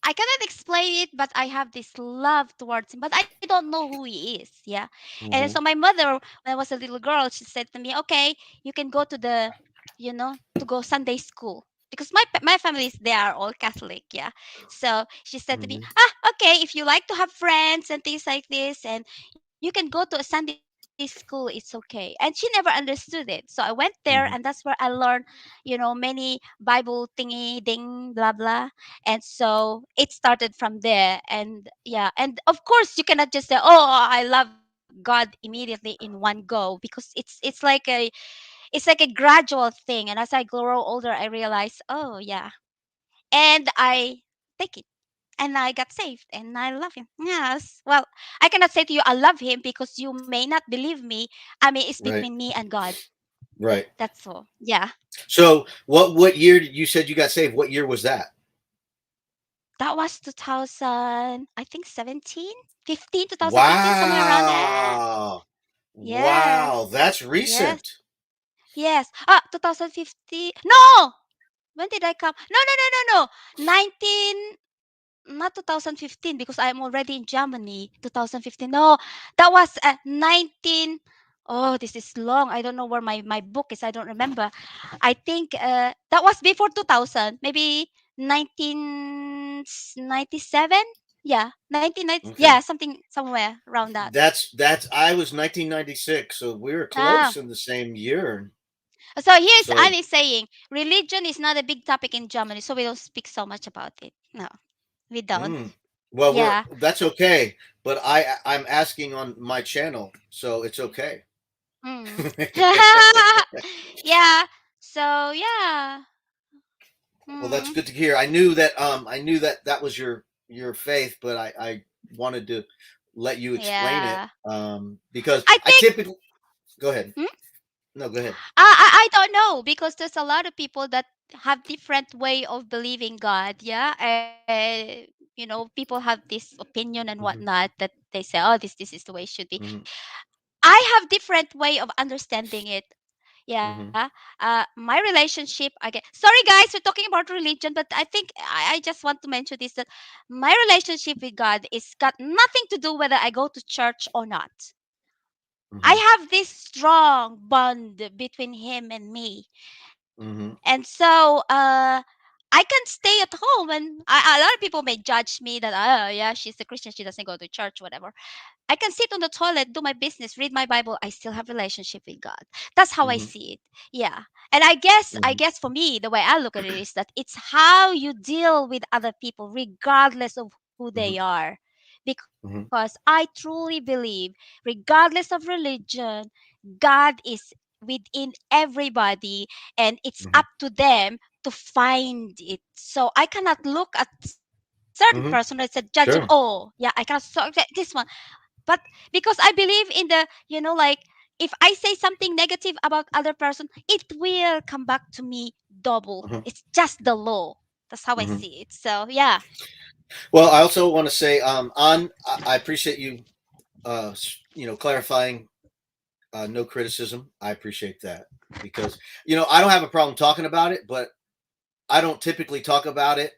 I cannot explain it, but I have this love towards him, but I don't know who he is. Yeah. And so Mm-hmm. my mother, when I was a little girl, she said to me, okay, you can go to to go Sunday school. Because my family is they are all Catholic, yeah. So she said to me, Mm-hmm. okay, if you like to have friends and things like this, and you can go to a Sunday school, it's okay. And she never understood it. So I went there, and that's where I Mm-hmm. learned, many Bible thingy, ding, blah blah. And so it started from there. And yeah, and of course you cannot just say, oh, I love God immediately in one go, because it's like a gradual thing. And as I grow older, I realize, oh yeah, and I take it, and I got saved, and I love him. Yes. Well, I cannot say to you I love him because you may not believe me. I mean, it's between Right. me and God. Right. That's all. Yeah. So, what year you said you got saved? What year was that? That was 2000, I think 17, 15, 2015, somewhere around there. Wow. Yeah. Wow. That's Yes. recent. Yes. 2050. No! When did I come? No, no, no, no, no. not 2015 because I'm already in Germany. 2015. No, that was 19. Oh, this is long. I don't know where my book is. I don't remember. I think that was before 2000, maybe 1997. Yeah, 1990. Okay. Yeah, something somewhere around that. That's I was 1996, so we were Ah, close in the same year. so here's So, Annie saying, religion is not a big topic in Germany, so we don't speak so much about it. No, we don't. mm, well, we're Yeah. that's okay, but I'm asking on my channel, so it's okay. Mm. Yeah. So yeah. Well, that's Mm. good to hear. I knew that that was your faith, but I wanted to let you explain it Yeah. because I I think. typically go ahead. Hmm? No, go ahead. I don't know because there's a lot of people that have different way of believing God. Yeah, people have this opinion and Hmm. whatnot that they say, oh, this is the way it should be. Hmm. I have different way of understanding it. Yeah. Hmm. My relationship. Again, sorry guys, we're talking about religion, but I think I just want to mention this that my relationship with God is got nothing to do whether I go to church or not. I Hmm. have this strong bond between Him and me. And Hmm. so I can stay at home, and a lot of people may judge me that, oh, yeah, she's a Christian, she doesn't go to church, whatever. I can sit on the toilet, do my business, read my Bible. I still have relationship with God. That's how I Hmm. see it. Yeah. And I guess Hmm. for me, the way I look at it is that it's how you deal with other people, regardless of who they Hmm. are. Because Hmm. I truly believe, regardless of religion, God is within everybody, and it's up Hmm. to them to find it. So I cannot look at certain person and said, judge him. Hmm. Oh, yeah, I cannot Sure. this one. But because I believe in the, like, if I say something negative about other person, it will come back to me double. Hmm. It's just the law. That's how I Hmm. see it. So yeah. Well, I also want to say, I appreciate you, clarifying. No criticism. I appreciate that because I don't have a problem talking about it, but I don't typically talk about it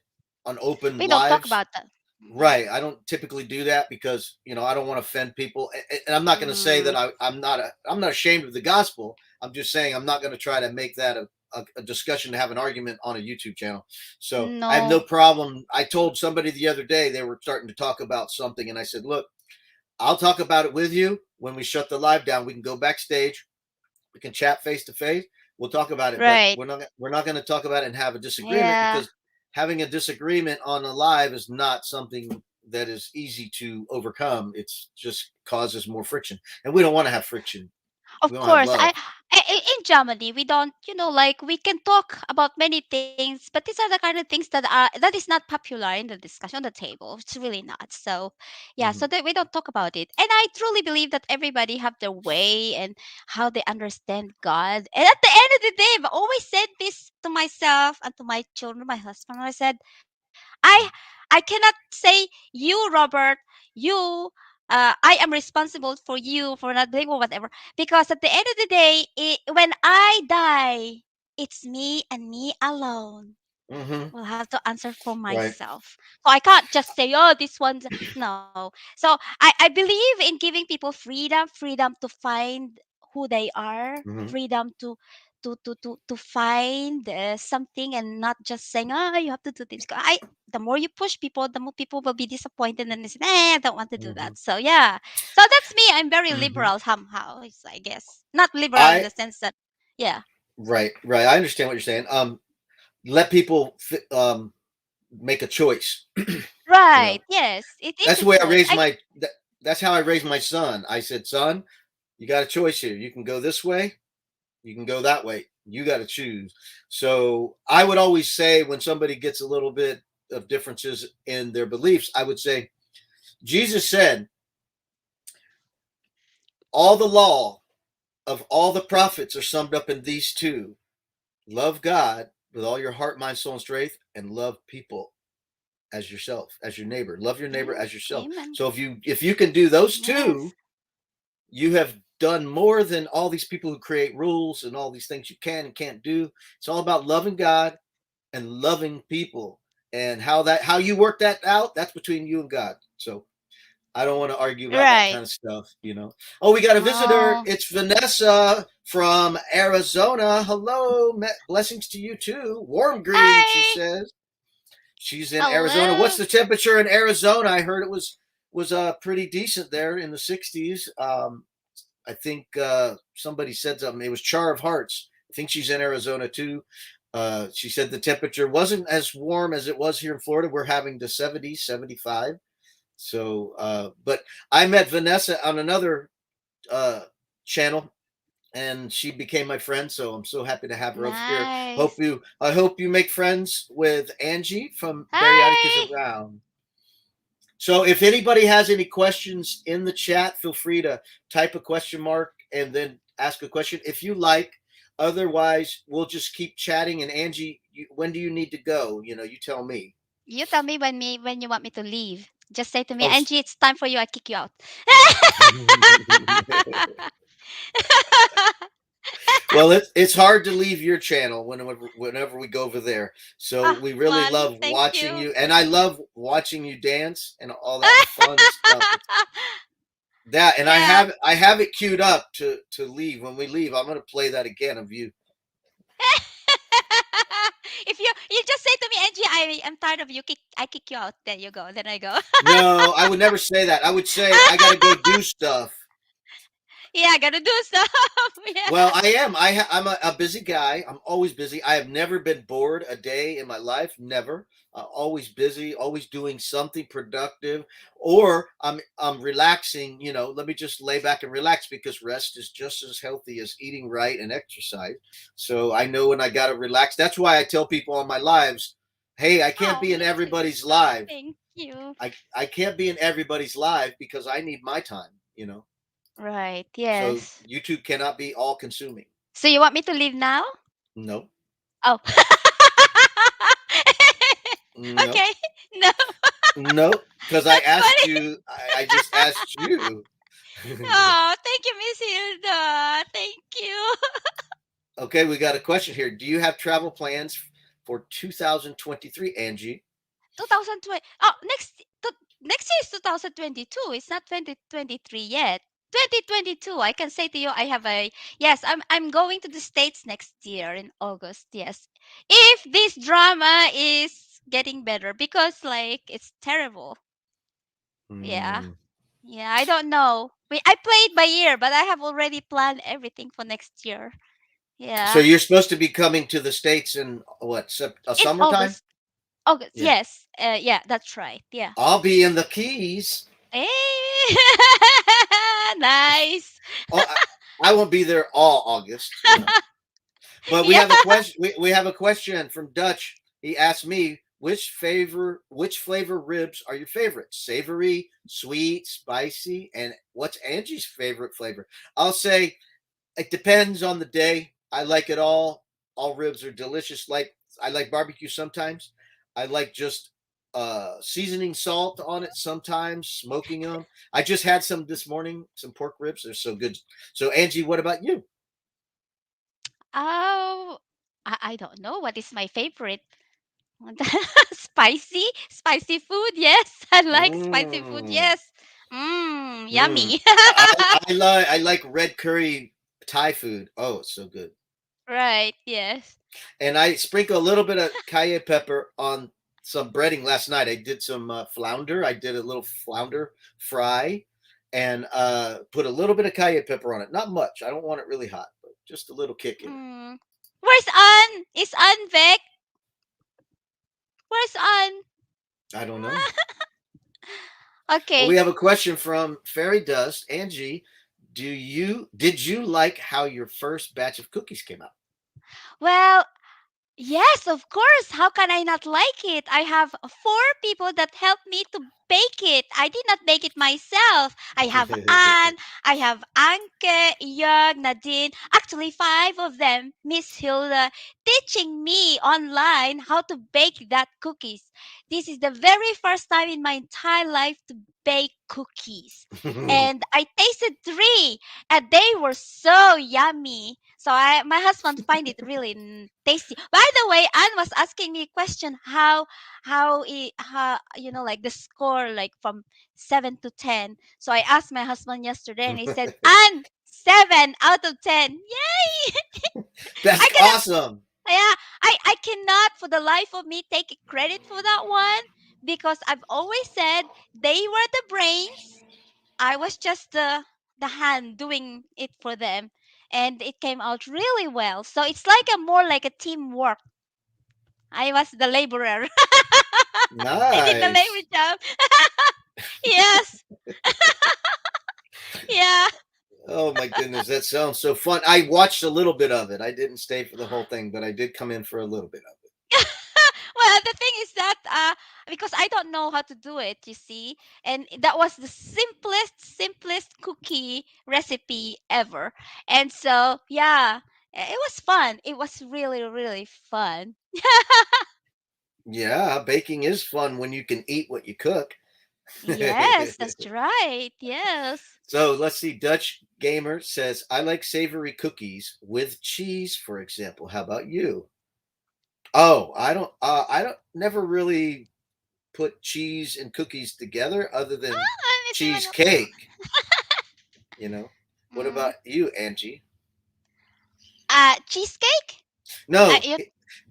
on open We don't talk lives. about that. Hmm. Right. I don't typically do that because I don't want to offend people, and I'm not going to say that Mm, I'm not ashamed of the gospel. I'm just saying I'm not going to try to make that a discussion to have an argument on a YouTube channel. So I have no no. problem. I told somebody the other day they were starting to talk about something, and I said, "Look, I'll talk about it with you when we shut the live down. We can go backstage. We can chat face to face. We'll talk about it, but Right. we're not going to talk about it and have a disagreement Yeah. because having a disagreement on a live is not something that is easy to overcome. It's just causes more friction, and we don't want to have friction. We Of don't have course, love. in Germany we don't, like, we can talk about many things, but these are the kind of things that is not popular in the discussion on the table. It's really not. So yeah, so Hmm. that we don't talk about it. And I truly believe that everybody have their way and how they understand God. And at the end of the day, I've always said this to myself and to my children, my husband. I said, I cannot say, you, Robert, you, I am responsible for you for not doing or whatever, because at the end of the day, when I die, it's me and me alone Hmm. will have to answer for Right. myself. So I can't just say, oh, this one's no. So I believe in giving people freedom to find who they are, Hmm. freedom to find something, and not just saying, oh, you have to do this. The more you push people, the more people will be disappointed and they say, I don't want to do Hmm. that. So yeah. So that's me. I'm very Hmm. liberal somehow, I guess. Not liberal in I the sense that, yeah. right. I understand what you're saying. Let people make a choice. You know, Right. Yes. It is that's a the way I choice. raised that's how I raised my son. I said, son, you got a choice here. You can go this way, you can go that way. You got to choose. So I would always say when somebody gets a little bit of differences in their beliefs, I would say, Jesus said, all the law of all the prophets are summed up in these two: love God with all your heart, mind, soul, and strength, and love people as yourself, as your neighbor. Love your neighbor Yeah. as yourself. Amen. So if you can do those two, Yes. you have done more than all these people who create rules and all these things you can and can't do. It's all about loving God and loving people, and how you work that out, that's between you and God. So I don't want to argue about that Right. kind of stuff. Oh, we got a visitor. Oh. It's Vanessa from Arizona. Hello, blessings to you too. Warm greeting, she Hi. says. She's in Arizona. What's Hello. the temperature in Arizona? I heard it was pretty decent there in the 60s. I think somebody said something. It was Char of Hearts. I think she's in Arizona too. She said the temperature wasn't as warm as it was here in Florida. We're having the 70s, 75. So, but I met Vanessa on another uh, channel, and she became my friend. So I'm so happy to have her over here. Nice. I hope you make friends with Angie from Barriottic is Hi. around. So if anybody has any questions in the chat, feel free to type a question mark and then ask a question if you like. Otherwise, we'll just keep chatting. And Angie, when do you need to go? You tell me. You tell me when you want me to leave. Just say to me, Oh, Angie, it's time for you. I kick you out. well, it's hard to leave your channel whenever we go over there. So Ah, we really fun. love Thank watching you. you, and I love watching you dance and all that fun stuff. And Yeah. I have it queued up to leave. When we leave, I'm gonna play that again of you. If you just say to me, Angie, I am tired of you. I kick you out. There you go. Then I go. No, I would never say that. I would say I got to go do stuff. Yeah, I gotta do stuff. Well, Yeah. I am. I'm a busy guy. I'm always busy. I have never been bored a day in my life. Never. Always busy. Always doing something productive, or I'm relaxing. Let me just lay back and relax because rest is just as healthy as eating right and exercise. So I know when I got to relax. That's why I tell people on my lives, hey, I can't Oh, be in me too. everybody's live. Thank you. I can't be in everybody's live because I need my time. Right. So Yes. YouTube cannot be all consuming. So you want me to leave now? No, Oh. no, Okay. No, no, because I that's asked funny. you, I just asked you. Oh, thank you, Miss Hilda. Thank you. Okay, we got a question here. Do you have travel plans for 2023, Angie? 2020. Oh, next year is 2022. It's not 2023 yet. 2022. I can say to you, I have a yes. I'm going to the States next year in August. Yes, if this drama is getting better because like it's terrible. Yeah, Hmm. yeah. I don't know. I played by ear, but I have already planned everything for next year. So Yeah, you're supposed to be coming to the States in what, in summertime? August. August. Yeah. Yes. Yeah, that's right. Yeah. I'll be in the Keys. Hey, nice. Oh, I won't be there all August. But we Yeah. have a question. We have a question from Dutch. He asked me which flavor ribs are your favorites? Savory, sweet, spicy, and what's Angie's favorite flavor? I'll say it depends on the day. I like it all. All ribs are delicious. I like barbecue sometimes. I like just seasoning salt on it sometimes, smoking them. I just had some this morning, some pork ribs. They're so good. So Angie, what about you? Oh, I don't know what is my favorite. Spicy food. Yes, I like spicy food. Mm. Yes. Mmm, Mm. yummy. I like red curry Thai food. Oh, it's so good. Right. Yes. And I sprinkle a little bit of cayenne pepper on some breading last night. I did some flounder. I did a little flounder fry, and put a little bit of cayenne pepper on it. Not much. I don't want it really hot, but just a little kick in it. Mm. Where's Ann? Is Ann Vic? Where's Ann? I don't know. Well, we Okay. have a question from Fairy Dust. Angie, did you like how your first batch of cookies came out? Well, yes, of course. How can I not like it? I have four people that helped me to bake it. I did not bake it myself. I have Anne, I have Anke, Jörg, Nadine, actually five of them, Miss Hilda, teaching me online how to bake that cookies. This is the very first time in my entire life to bake cookies. And I tasted three and they were so yummy. So my husband find it really tasty. By the way, Anne was asking me a question how like the score like from 7 to 10. So I asked my husband yesterday, and he said, "Anne, 7 out of 10." Yay! That's I cannot. awesome. Yeah, I cannot for the life of me take credit for that one, because I've always said they were the brains. I was just the hand doing it for them, and it came out really well. So it's like a more like a teamwork. I was the laborer. I did the labor Nice. job. Yes. Yeah. Oh my goodness, that sounds so fun. I watched a little bit of it. I didn't stay for the whole thing, but I did come in for a little bit of it. Well, the thing is that because I don't know how to do it, you see, and that was the simplest cookie recipe ever. And so, yeah, it was fun. It was really fun. Yeah, baking is fun when you can eat what you cook. Yes, that's right. Yes. So let's see. Dutch Gamer says, I like savory cookies with cheese, for example. How about you? Oh, I don't never really put cheese and cookies together other than Miss Emmanuel. cheesecake, you know. What Mm. about you, Angie? Cheesecake? No, You,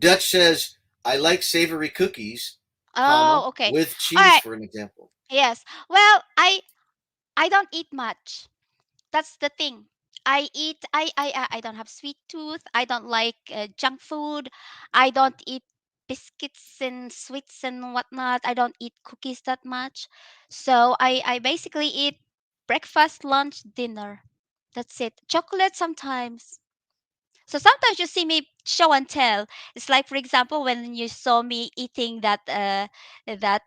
Dutch says, I like savory cookies, comma, oh, okay. with All cheese, right. for an example. Yes. Well, I don't eat much. That's the thing. I don't have sweet tooth. I don't like junk food. I don't eat biscuits and sweets and whatnot. I don't eat cookies that much. So I basically eat breakfast, lunch, dinner. That's it. Chocolate sometimes. So sometimes you see me show and tell. It's like, for example, when you saw me eating that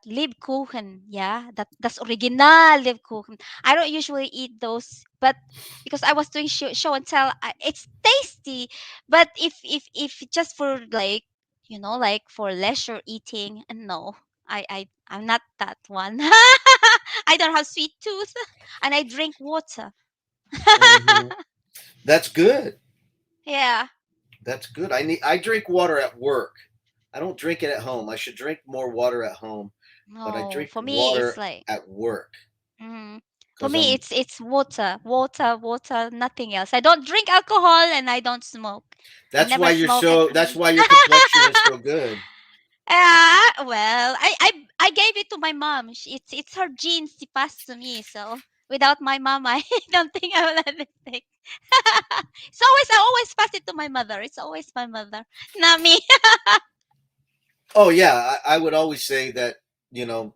Lebkuchen, yeah, that's original Lebkuchen. I don't usually eat those, but because I was doing show and tell, it's tasty. But if just for like like for leisure eating, no, I'm not that one. I don't have sweet tooth, and I drink water. Hmm. That's good. Yeah. That's good. I drink water at work. I don't drink it at home. I should drink more water at home, but I No, drink for me it's water like at work mm, for because me I'm. it's water, nothing else. I don't drink alcohol and I don't smoke. I That's never why you're smoke and so. That's why your complexion is so good. well, I gave it to my mom. It's her genes she passed to me. So without my mom, I don't think I will have it. It's always I always pass it to my mother. It's always my mother, not me. Oh yeah, I would always say that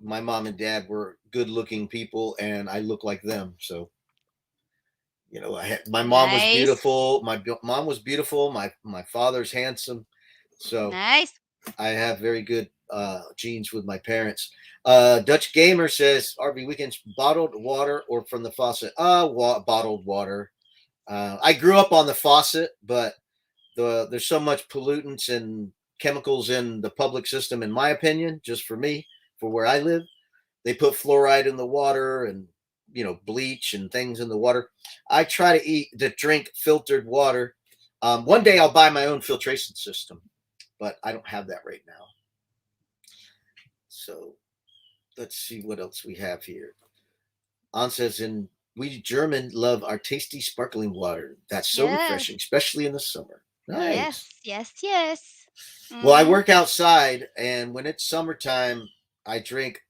my mom and dad were good-looking people, and I look like them. So my mom was Nice, beautiful. Mom was beautiful. My father's handsome. So nice. I have very good genes with my parents. Dutch Gamer says, RV Weekends, bottled water or from the faucet? Bottled water. I grew up on the faucet, but there's so much pollutants and chemicals in the public system, in my opinion, just for me, for where I live. They put fluoride in the water and bleach and things in the water. I try to drink filtered water. One day I'll buy my own filtration system, but I don't have that right now. So let's see what else we have here. On says, and we German love our tasty sparkling water. That's so Yes, refreshing, especially in the summer. Nice. yes. Well, I Mm-hmm. work outside, and when it's summertime, I drink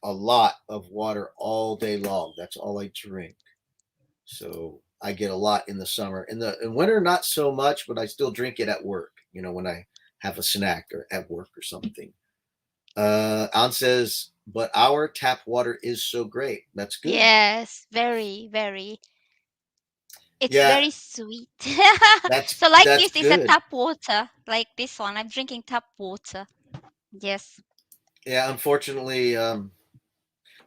a lot of water all day long. That's all I drink. So I get a lot in the summer. In winter, not so much, but I still drink it at work. When I have a snack or at work or something. An says, but our tap water is so great. That's good. Yes, very. It's Yeah, very sweet. that's So like that's this is a good. tap water. Like this one. I'm drinking tap water. Yes. Yeah, unfortunately,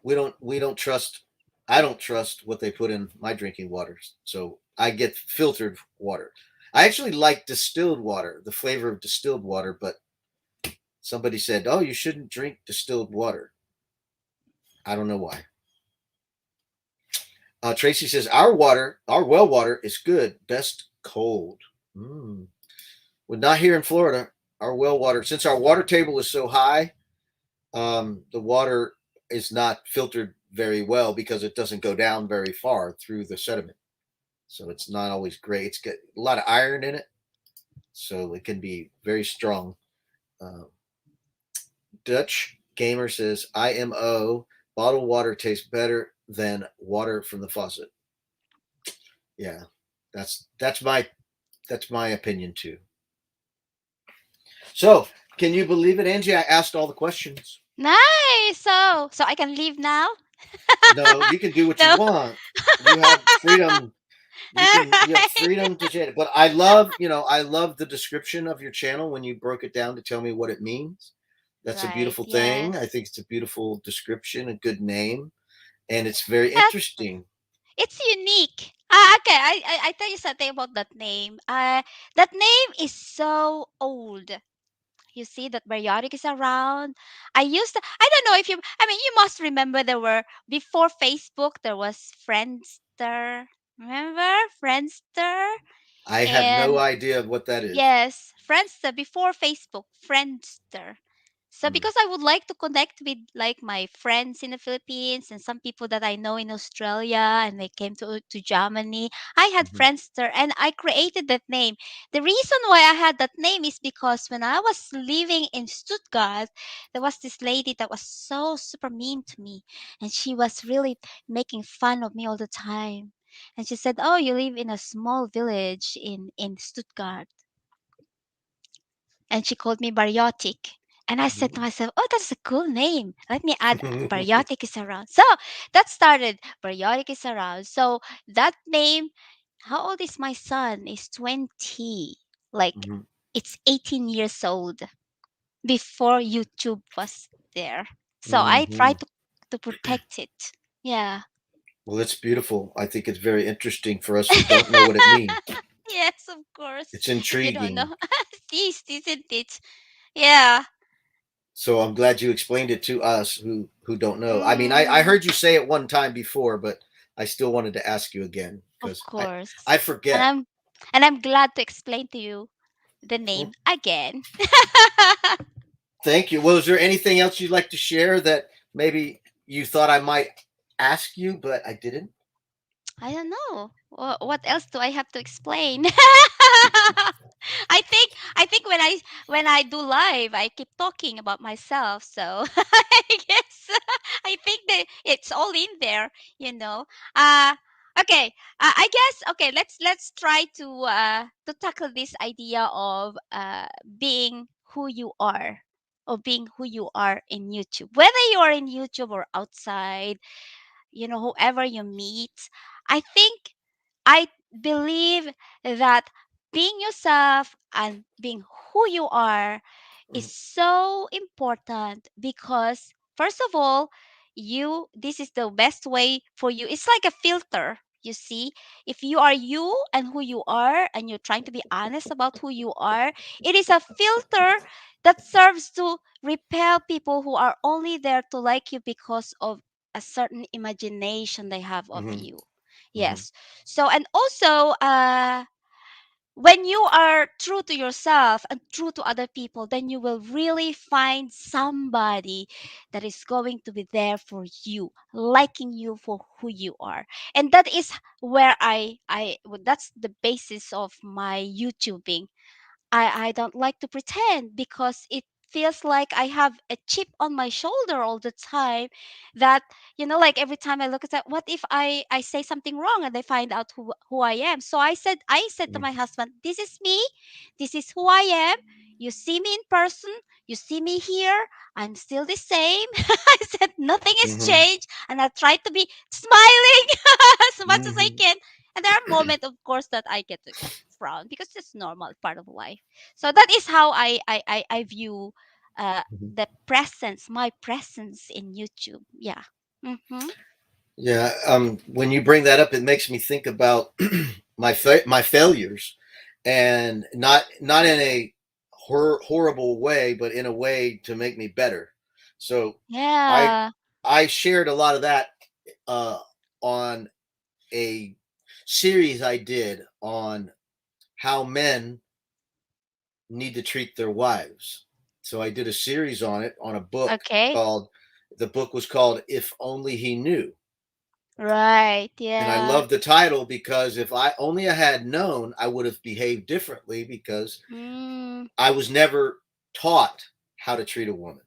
we don't trust. I don't trust what they put in my drinking waters, so I get filtered water. I actually like distilled water, the flavor of distilled water, but somebody said, "Oh, you shouldn't drink distilled water." I don't know why. Tracy says our well water is good, best cold. Mm. Well, not here in Florida. Our well water, since our water table is so high, the water is not filtered very well because it doesn't go down very far through the sediment. So it's not always great. It's got a lot of iron in it, so it can be very strong. Uh, Dutch Gamer says, IMO, bottled water tastes better than water from the faucet. Yeah, that's my opinion too. So, can you believe it, Angie? I asked all the questions. Nice. So I can leave now. No, you can do what you No. want. You have freedom. You have freedom to share it. But I love the description of your channel when you broke it down to tell me what it means. That's a Right. beautiful thing. I Yes. think it's a beautiful description, a good name, and it's very Yeah, interesting. it's unique. Okay, I tell you something about that name. That name is so old. You see that Barriottic is around. I don't know if you, I mean, you must remember there were, before Facebook, there was Friendster. Remember Friendster? I have no And idea what that is. yes, Friendster before Facebook, Friendster. So Mm, because I would like to connect with like my friends in the Philippines and some people that I know in Australia and they came to Germany, I had mhm, Friendster and I created that name. The reason why I had that name is because when I was living in Stuttgart, there was this lady that was so super mean to me and she was really making fun of me all the time. And she said, "Oh, you live in a small village in Stuttgart." And she called me Bariotic. And I said to myself, "Oh, that's a cool name. Let me add mhm. Bariotic is around." So that started Bariotic is around. So that name, how old is my son? Is 20. Like Mhm, it's 18 years old before YouTube was there. So I try mhm. to protect it. Yeah. Well, it's beautiful. I think it's very interesting for us who don't know what it means. Yes, of course. It's If you don't intriguing. know. This isn't it? Yeah. So I'm glad you explained it to us who don't know. I mean, I Mm. heard you say it one time before, but I still wanted to ask you again Of because I course. I And forget. I'm glad to explain to you the Well, name again. thank you. Well, is there anything else you'd like to share that maybe you thought I might ask you, but I didn't? I don't know. What else do I have to explain? I think when I do live, I keep talking about myself. So I guess I think that it's all in there, you know. Uh okay. I guess okay. Let's try to tackle this idea of being who you are, or being who you are in YouTube. Whether you are in YouTube or outside, whoever you meet, I think, I believe that being yourself and being who you are is so important because, first of all, this is the best way for you. It's like a filter. You see, if you are you and who you are, and you're trying to be honest about who you are, it is a filter that serves to repel people who are only there to like you because of a certain imagination they have of Mm-hmm, you. mm-hmm, Yes. So, and also, when you are true to yourself and true to other people, then you will really find somebody that is going to be there for you, liking you for who you are. And that is where that's the basis of my YouTubing. I don't like to pretend because it feels like I have a chip on my shoulder all the time, that, like every time I look at that, what if I say something wrong and they find out who I am. So I said to my husband, "This is me, this is who I am. You see me in person, you see me here, I'm still the same." I said nothing has mm-hmm, changed, and I try to be smiling as much as I mm-hmm, can. And there are moments, of course, that I get to frown because it's normal part of life. So that is how I view mm-hmm. the presence, my presence in YouTube. Yeah. Mm-hmm. Yeah. When you bring that up, it makes me think about my failures, and not in a horrible way, but in a way to make me better. So I Yeah. I shared a lot of that uh, on a series I did on how men need to treat their wives. So I did a series on it on a book Okay. called, the book was called If Only He Knew. Right. And I Yeah. love the title because if I only I had known, I would have behaved differently because Mm. I was never taught how to treat a woman,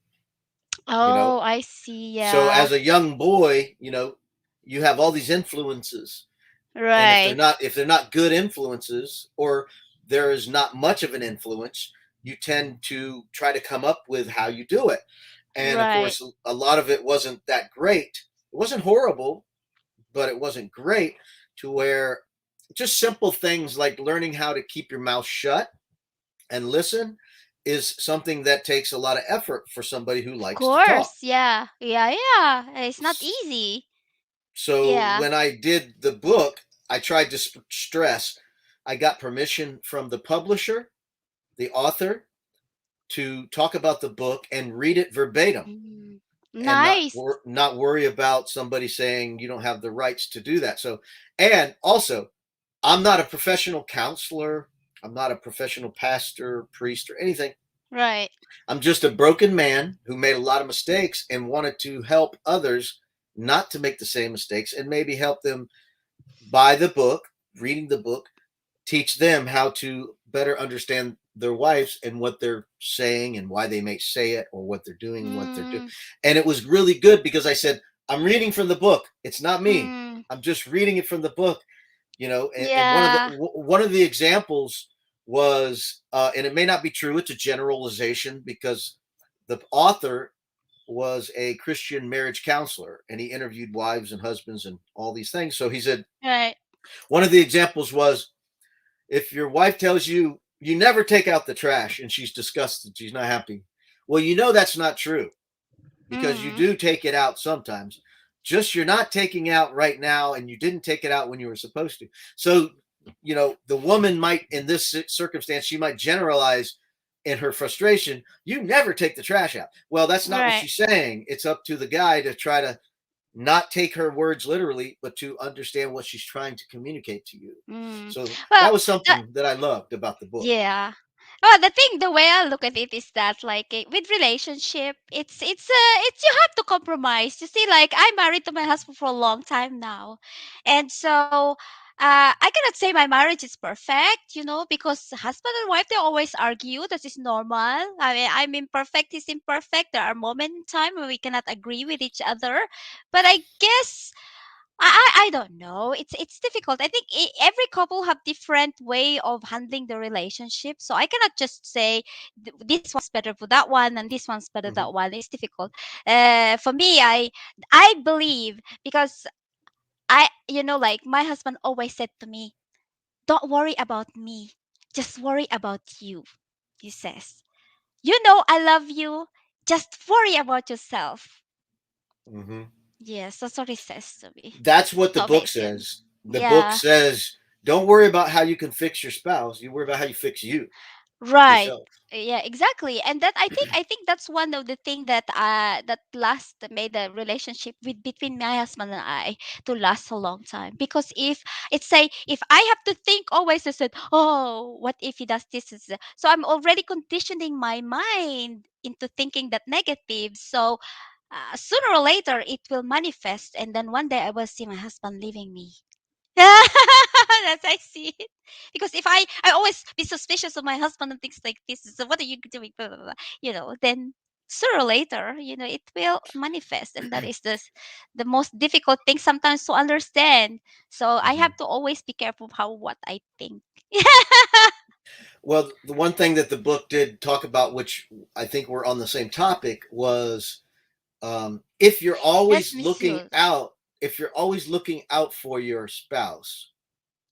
you know? Oh, I see. So Yeah. as a young boy, you have all these influences, and if they're Right. not if they're not good influences, or there is not much of an influence, you tend to try to come up with how you do it. And of Right. course, a lot of it wasn't that great. It wasn't horrible, but it wasn't great, to where just simple things like learning how to keep your mouth shut and listen is something that takes a lot of effort for somebody who Of likes to talk. course. Yeah. Yeah. Yeah. It's not easy. So Yeah. when I did the book, I tried to stress I got permission from the publisher, the author, to talk about the book and read it verbatim, Mm. and Nice. not worry about somebody saying you don't have the rights to do that. So, and also, I'm not a professional counselor, I'm not a professional pastor, priest, or anything. Right. I'm just a broken man who made a lot of mistakes and wanted to help others not to make the same mistakes, and maybe help them buy the book, reading the book, teach them how to better understand their wives and what they're saying and why they may say it, or what they're doing and what they're doing. Mm. And it was really good because I said, I'm reading from the book. It's not me. Mm. I'm just reading it from the book, and Yeah. one of the examples was, and it may not be true, it's a generalization, because the author was a Christian marriage counselor and he interviewed wives and husbands and all these things. So he said Right. one of the examples was, if your wife tells you you never take out the trash and she's disgusted, she's not happy, well, that's not true, because you Mm. do take it out sometimes. Just you're not taking out right now, and you didn't take it out when you were supposed to. So, the woman might, in this circumstance, she might generalize in her frustration, you never take the trash out. Well, that's not what Right. she's saying. It's up to the guy to try to not take her words literally, but to understand what she's trying to communicate to you. Mm. So Well, that was that, something that I loved about the book. yeah. Well, the thing, the way I look at it is that, like, with relationship, it's you have to compromise. You see, like, I'm married to my husband for a long time now, and so I cannot say my marriage is perfect, because husband and wife, they always argue. That is normal. I mean, I'm imperfect, he's imperfect. There are moments in time when we cannot agree with each other, but I guess I don't know. It's difficult. I think every couple have different way of handling the relationship. So I cannot just say this one's better for that one and this one's better Mm-hmm. that one. It's difficult. For me, I believe, because like my husband always said to me, "Don't worry about me, just worry about you." He says, I love you. Just worry about yourself." Mm-hmm. Yes, that's what he says to me. That's what the So book amazing. says. The book Yeah. says, don't worry about how you can fix your spouse. You worry about how you fix Right. yourself. Yeah, exactly. And that I think that's one of the thing that last made the relationship between my husband and I to last a long time. Because if I have to think always, I said, "Oh, what if he does this?" So I'm already conditioning my mind into thinking that negative. So sooner or later it will manifest, and then one day I will see my husband leaving me. That's I see it. Because if I always be suspicious of my husband and things like this. So what are you doing? Blah, blah, blah. Then sooner or later, it will manifest, and that is the most difficult thing sometimes to understand. So I Mm-hmm. have to always be careful of how what I think. Well, the one thing that the book did talk about, which I think we're on the same topic, was, if you're Yes, always Miss looking Yul. out, if you're always looking out for your spouse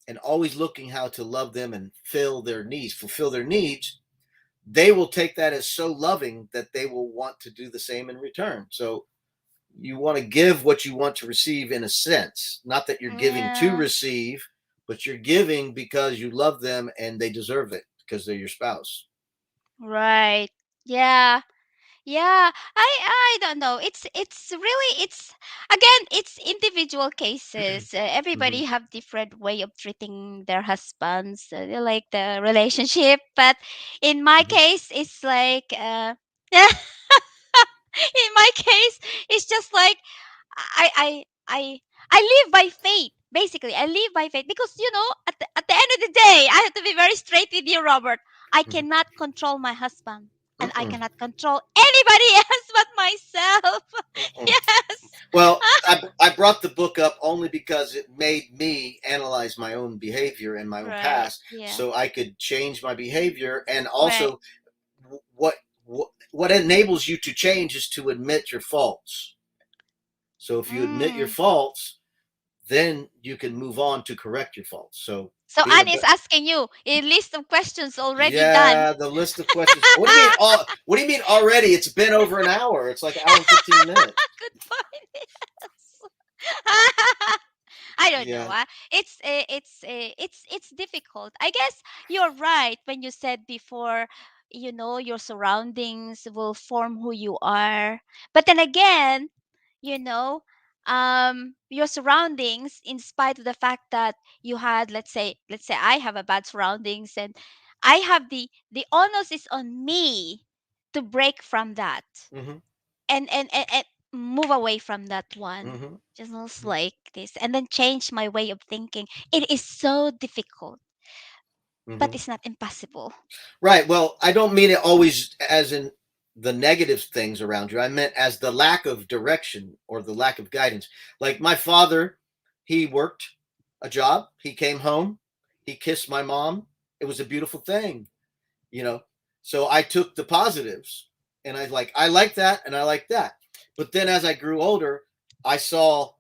and always looking how to love them and fulfill their needs, they will take that as so loving that they will want to do the same in return. So you want to give what you want to receive, in a sense, not that you're giving to Yeah. receive, but you're giving because you love them and they deserve it because they're your spouse. Right. Yeah. Yeah, I don't know. It's really it's again it's individual cases. Hmm. Everybody have different way of treating their husbands, like the relationship. But in my Hmm. case, it's like in my case, it's just like I I I I live by faith. Basically, I live by faith because at the end of the day, I have to be very straight with you, Robert. I Hmm. cannot control my husband, and I Mm-mm. cannot control anybody else but myself. Mm-mm. Yes. Well, I brought the book up only because it made me analyze my own behavior and my own Right. past Yeah. so I could change my behavior. And Right. also, what enables you to change is to admit your faults. So if you admit your Mm. faults, then you can move on to correct your faults. So So being a Anne is asking you a list of questions already done. yeah, the list of questions. What do you mean? What do you mean already? It's been over an hour. It's like an hour and 15 minutes. Good point. Yes. I don't know. Yeah. It's difficult. I guess you're right when you said before. Your surroundings will form who you are. But then again, you know, your surroundings, in spite of the fact that you had, let's say, I have a bad surroundings, and I have the onus is on me to break from that Mm-hmm. and move away from that one, Mm-hmm. just like this, and then change my way of thinking. It is so difficult, but Mm-hmm. it's not impossible. Right. Well, I don't mean it always as in the negative things around you. I meant as the lack of direction or the lack of guidance. Like my father, he worked a job. He came home. He kissed my mom. It was a beautiful thing, you know. So I took the positives and I like that and I like that. But then as I grew older, I saw,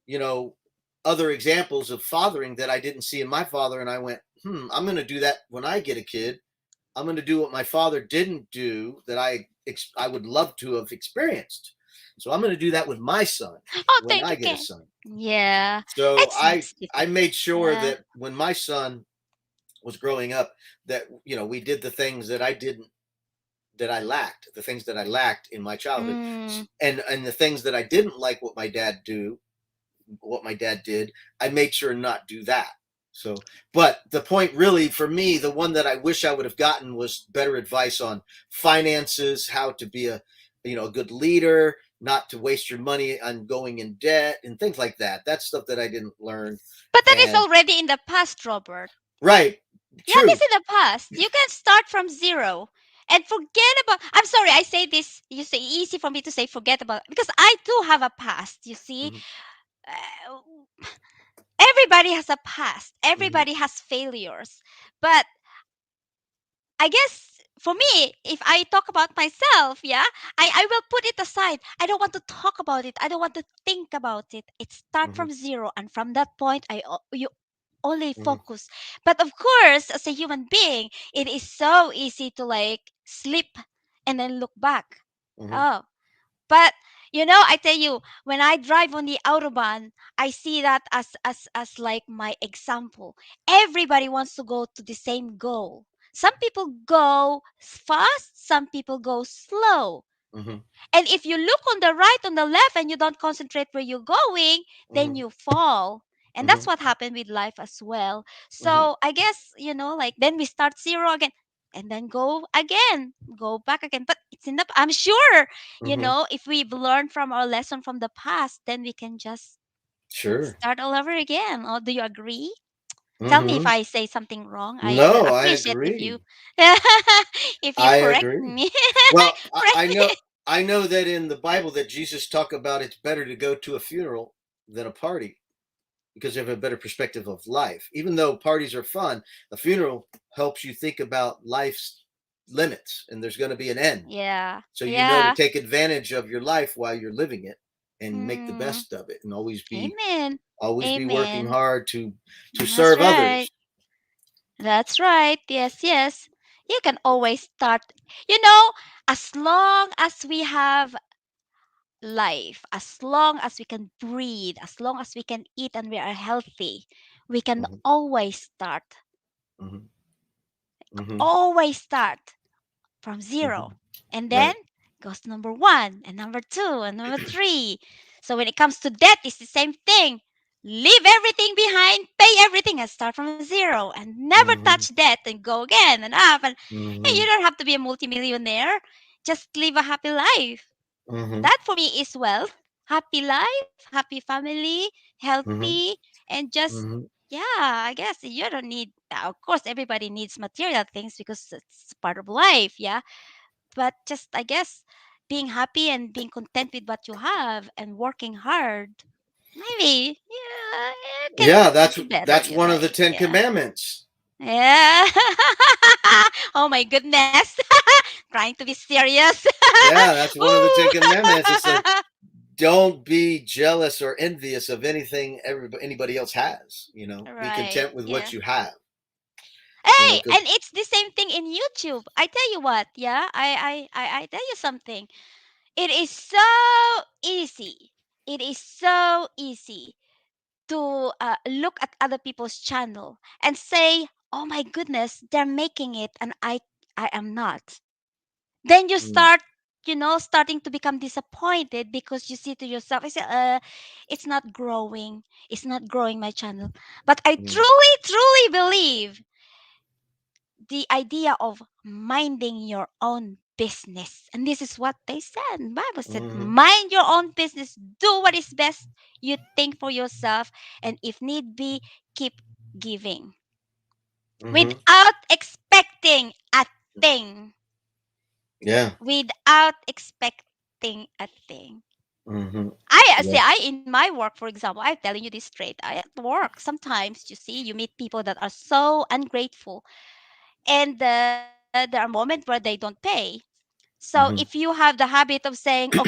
you know, other examples of fathering that I didn't see in my father, and I went, I'm going to do that when I get a kid. I'm going to do what my father didn't do that I would love to have experienced. So I'm going to do that with my son Oh, when thank I you, get a Ken. son. Yeah, So it's I it's I difficult. made sure Yeah. that when my son was growing up, that we did the things that I lacked, the things that I lacked in my childhood, Mm. and the things that I didn't like what my dad did, I made sure not do that. So, but the point really for me, the one that I wish I would have gotten was better advice on finances, how to be a good leader, not to waste your money on going in debt and things like that. That's stuff that I didn't learn. But that is And already in the past, Robert. right, Yeah, this true. in the past. You can start from zero and forget about. I'm sorry, I say this. You say easy for me to say forget about because I too have a past. You see, Hmm. uh, everybody has a past. Hmm. Everybody has failures, but I guess for me, if I talk about myself, yeah, I will put it aside. I don't want to talk about it. I don't want to think about it. It start Hmm. from zero, and from that point, you only Hmm. focus. But of course, as a human being, it is so easy to like slip and then look back. Hmm. Oh, but I tell you, when I drive on the autobahn, I see that as like my example. Everybody wants to go to the same goal. Some people go fast, some people go slow. Hmm. And if you look on the right, on the left, and you don't concentrate where you're going, then Hmm. you fall. And that's Hmm. what happened with life as well. Hmm. So I guess, like then we start zero again and then go again, go back again. But it's in the, I'm sure, Hmm. if we've learned from our lesson from the past, then we can just Sure. start all over again. Or do you agree? Tell me if Hmm. I say something wrong. I will No, I appreciate if you agree. if you I correct agree. me. Well, I Correct know me. I know that in the Bible that Jesus talk about it's better to go to a funeral than a party because you have a better perspective of life. Even though parties are fun, a funeral helps you think about life's limits and there's going to be an end. Yeah. So you know to Yeah. take advantage of your life while you're living it and make the Mm. best of it and Amen. always be working Amen. hard to That's serve right. others. That's right. Yes, yes. You can always start. You know, as long as we have life, as long as we can breathe, as long as we can eat and we are healthy, we can Hmm. always start. Hmm. Hmm. Always start from Hmm. zero. And then Right. goes to number one and number two and number three. So when it comes to debt, it's the same thing. Leave everything behind, pay everything, and start from zero, and never touch Mhm. debt and go again and up. And hey, you Mhm. don't have to be a multimillionaire. Just live a happy life. Mhm. That for me is wealth. Happy life, happy family, Mhm. healthy, and just Mhm. yeah, I guess you don't need. Of course, everybody needs material things because it's part of life. Yeah, but just I guess being happy and being content with what you have and working hard, maybe yeah, you can Yeah, choose that's better. that's You know, one of the like, 10 yeah, commandments. yeah. Oh my goodness, trying to be serious. Yeah, that's one of the 10 Woo! commandments. It says don't be jealous or envious of anything anybody else has, Be Right. content with what Yeah. you have, Hey, cuz and it's the same thing in YouTube. I tell you what, yeah, I tell you something. It is so easy. It is so easy to look at other people's channel and say, "Oh my goodness, they're making it, and I am not." Then you mm, start, starting to become disappointed because you see to yourself, I say, it's not growing. It's not growing my channel. But I mm, truly, truly believe the idea of minding your own business. And this is what they said. The Bible said, mhm, mind your own business, do what is best you think for yourself, and if need be, keep giving mhm. without expecting a thing. Yeah. Without expecting a thing. Mhm. I say Yeah. I in my work, for example, I'm telling you this straight. I at work sometimes you see you meet people that are so ungrateful, and there are moments where they don't pay. So if Mhm. you have the habit of saying, okay,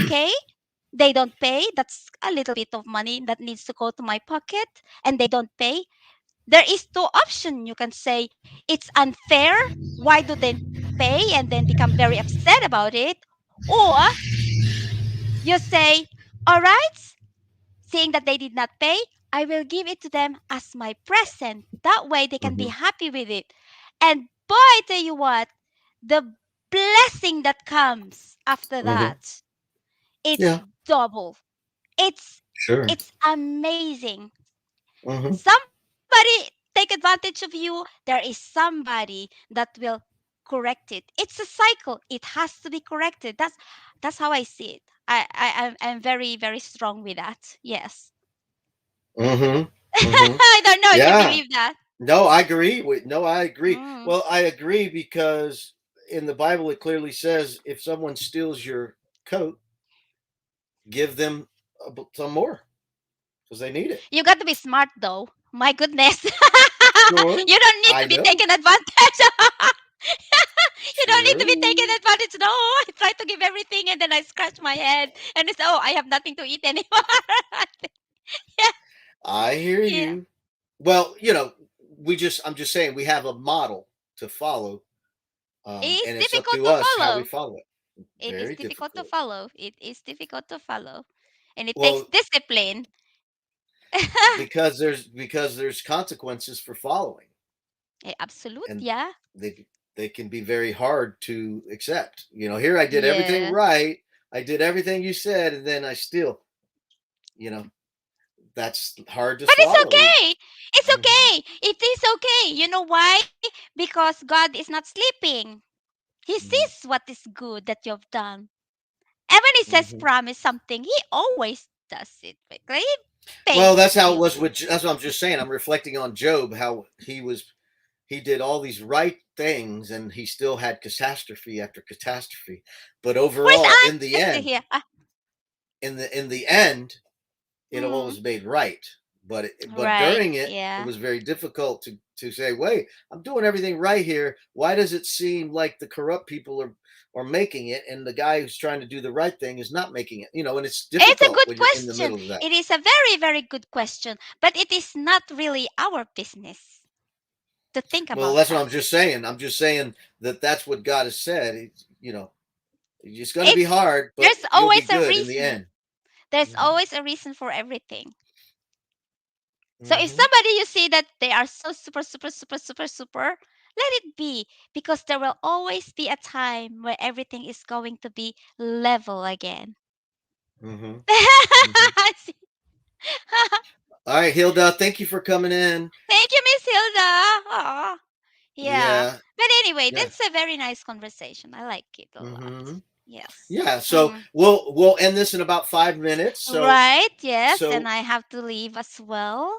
they don't pay, that's a little bit of money that needs to go to my pocket, and they don't pay, there is two options. You can say, it's unfair. Why do they pay? And then become very upset about it. Or you say, all right, seeing that they did not pay, I will give it to them as my present. That way they can be Mhm. happy with it. And boy, I tell you what, the blessing that comes after Mhm. that, it's Yeah. double. It's Sure. it's amazing. Mhm. Somebody take advantage of you, there is somebody that will correct it. It's a cycle. It has to be corrected. That's how I see it. I'm very, very strong with that. Yes. Mhm. Mhm. I don't know if you Yeah. believe that. No, I agree. No, I agree. Mm. Well, I agree because in the Bible it clearly says if someone steals your coat, give them some more because they need it. You got to be smart though. My goodness. Sure. You don't need I to be know. taken advantage. You don't need to be taken True. advantage. No, I try to give everything and then I scratch my head and it's, oh, I have nothing to eat anymore. Yeah. I hear Yeah. you. Well, I'm just saying we have a model to follow, It's and it's up difficult to to us how we follow. follow it. It is Very difficult to difficult. follow. It is difficult to follow. And it takes Well, discipline. because there's consequences for following, Absolute, and yeah. they can be very hard to accept. Here I did everything Yeah. right. I did everything you said, and then I still, you know, that's hard to But it's swallow. okay. It's Mhm, okay. It is okay. You know why? Because God is not sleeping. He mhm, sees what is good that you've done. And when He says mhm. promise something, He always does it. Okay? He Well, pays that's how it you. was with. That's what I'm just saying. I'm reflecting on Job, how he did all these right things, and he still had catastrophe after catastrophe. But Where's overall, in the Angie end, here? it all Mm. was made right. But Right. during it Yeah. was very difficult to say, wait, I'm doing everything right here. Why does it seem like the corrupt people are making it, and the guy who's trying to do the right thing is not making it? And it's It's a difficult good when you're in the question. middle of that. It is a very, very good question. But it is not really our business to think Well, about that's what that. I'm just saying. I'm just saying that that's what God has said. It's going to be It's hard, but there's you'll be always a good in the reason. end. There's Hmm. always a reason for everything. So if Hmm. somebody you see that they are so super, super, super, super, super, let it be, because there will always be a time where everything is going to be level again. Mm-hmm. Mm-hmm. See? All right, Hilda, thank you for coming in. Thank you, Miss Hilda. Aw. Yeah. Yeah, But anyway, yeah. that's a very nice conversation. I like it a lot. Mm-hmm. Yes. Yeah. So Mm. we'll end this in about 5 minutes. Right. Yes. And So I have to leave as well.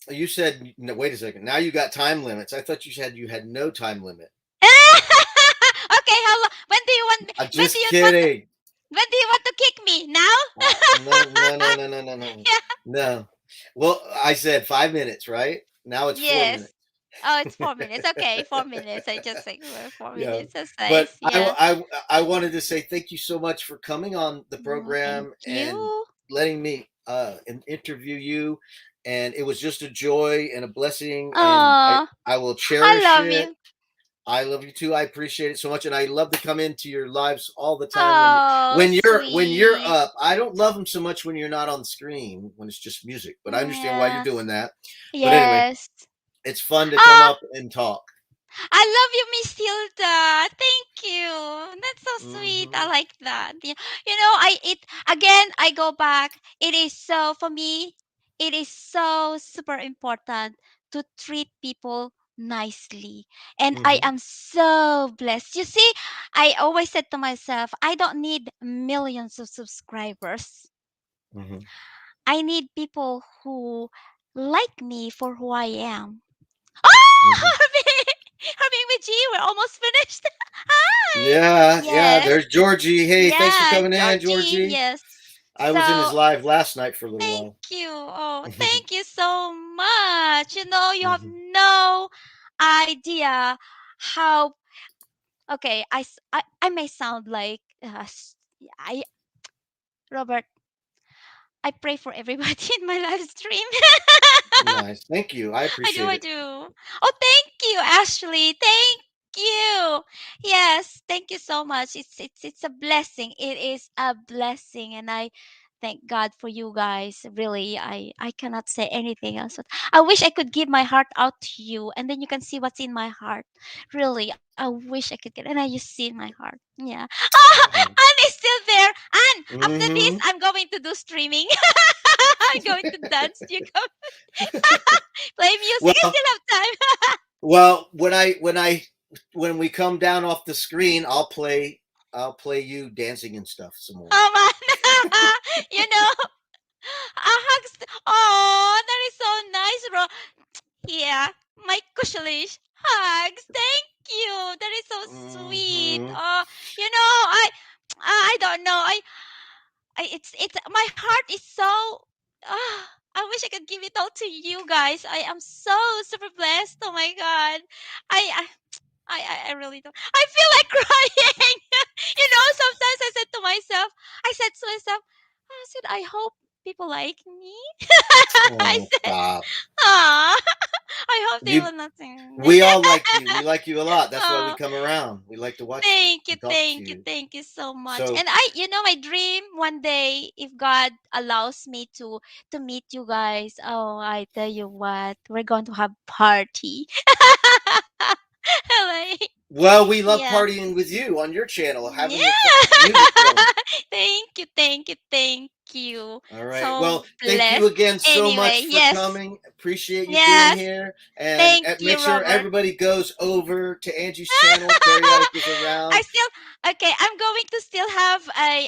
you said no. Wait a second. Now you got time limits. I thought you said you had no time limit. Okay. How long? When do you want me? I'm When do just you want? kidding. When do you want to kick me? Now? No, no, no, no, no, no, no, Yeah. no. Well, I said 5 minutes, right? Now it's 4 minutes. Yes. Oh, it's 4 minutes. Okay, 4 minutes. I just like 4 minutes. Yeah, That's but nice. Yes. I wanted to say thank you so much for coming on the Thank program and you. letting me interview you, and it was just a joy and a blessing, and Oh, I will I cherish love it. you. I love you too. I appreciate it so much, and I love to come into your lives all the time Oh, when you're sweet. up. I don't love them so much when you're not on screen when it's just music, but I understand why you're Yeah. doing that. But anyway, Yes. it's fun to come Ah, up and talk. I love you, Miss Hilda. Thank you. That's so sweet. I Hmm. like that. I it again. I go back. It is so for me. It is so super important to treat people nicely, and I Hmm. am so blessed. You see, I always said to myself, I don't need millions of subscribers. Hmm. I need people who like me for who I am. Hmm. Oh, Harvey with G, we're almost finished. Hi. Yeah, yeah. Yes. There's Georgie. Hey, thanks for Yeah, coming in, Georgie. Georgie. Yes. I was in his So live last night for a little thank while. you. Oh, thank you so much. You have Hmm. no idea how. Okay, I may sound like I Robert. I pray for everybody in my live stream. Nice. Thank you. I I do, appreciate I it. do. Oh, thank you, Ashley. Thank you. Yes, thank you so much. It's a blessing. It is a blessing, and I thank God for you guys. Really, I cannot say anything else. I wish I could give my heart out to you, and then you can see what's in my heart. Really, I wish I could get, and I just see in my heart. Yeah. Anne is still there. Anne, after this, Hmm. I'm going to do streaming. I'm going to dance. You go play music. I Well, still have time. well, when we come down off the screen, I'll play you dancing and stuff some more. Oh man, a hugs. Oh, that is so nice, bro. Yeah, my kushalish hugs. Thank you. That is so sweet. Hmm. Oh, I don't know. It's my heart is so. I wish I could give it all to you guys. I am so super blessed. Oh my god. I I I really don't. I feel like crying. Sometimes I said to myself, I hope people like me. I Oh, said, stop. ah, I hope they You, will not think. we all like you. We like you a lot. That's why we Oh, come around. We like to watch you and talk to you. thank you so much. So, And my dream one day, if God allows me to meet you guys, oh, I tell you what, we're going to have party. Like, well, we love yeah. partying with you on your channel, having your Yeah. music going. Thank you. All right. So Well, thank you blessed. again so Anyway, much for yes. coming. Appreciate you being Yes. here. And Thank make you, sure Robert. everybody goes over to Angie's channel. Barriottic is I around. still okay, I'm going to still have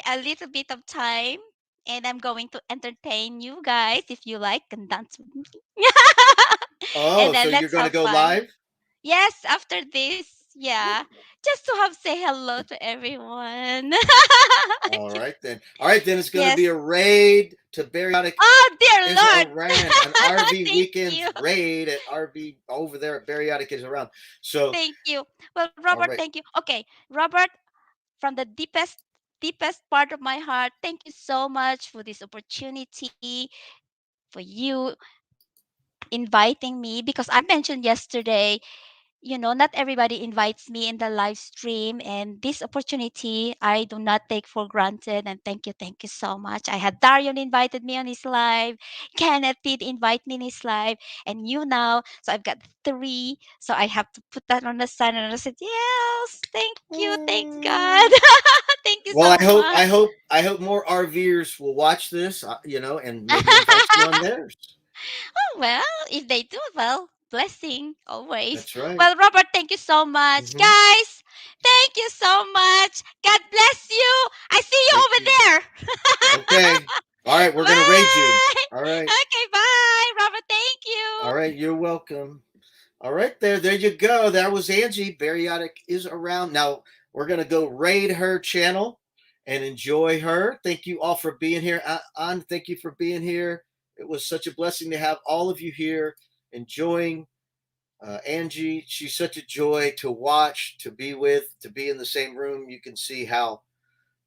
a little bit of time, and I'm going to entertain you guys if you like and dance with me. And Oh, so then you're let's going to have go fun. live? Yes, after this, yeah. Just to have say hello to everyone. All right, then. All right, then it's going to be a Yes. raid to Barriottic Oh dear is Lord. around. An RV Thank you. weekends raid at RV over there at Barriottic is around. So, Thank you. Well, all Robert, right. thank you. Okay, Robert, from the deepest part of my heart, thank you so much for this opportunity, for you inviting me, because I mentioned yesterday not everybody invites me in the live stream, and this opportunity I do not take for granted. And thank you so much. I had Darion invited me on his live, Kenneth did invite me in his live, and you now. So I've got three. So I have to put that on the sign, and I said, yes, thank God, thank you Well, so much. I hope more RVers will watch this, and maybe invite you on theirs. Well, if they do, well, blessing always. That's right. Well, Robert, thank you so much. Hmm. Guys, thank you so much. God bless you. I see you Thank over you. there. Okay. All right, we're gonna raid you. Bye. All right. Okay, bye. Robert, thank All you. right. You're welcome. All right, there you go. That was Angie. Barriottic is around. Now we're gonna go raid her channel and enjoy her. Thank you all for being here. An, thank you for being here. It was such a blessing to have all of you here enjoying Angie. She's such a joy to watch, to be with, to be in the same room. You can see how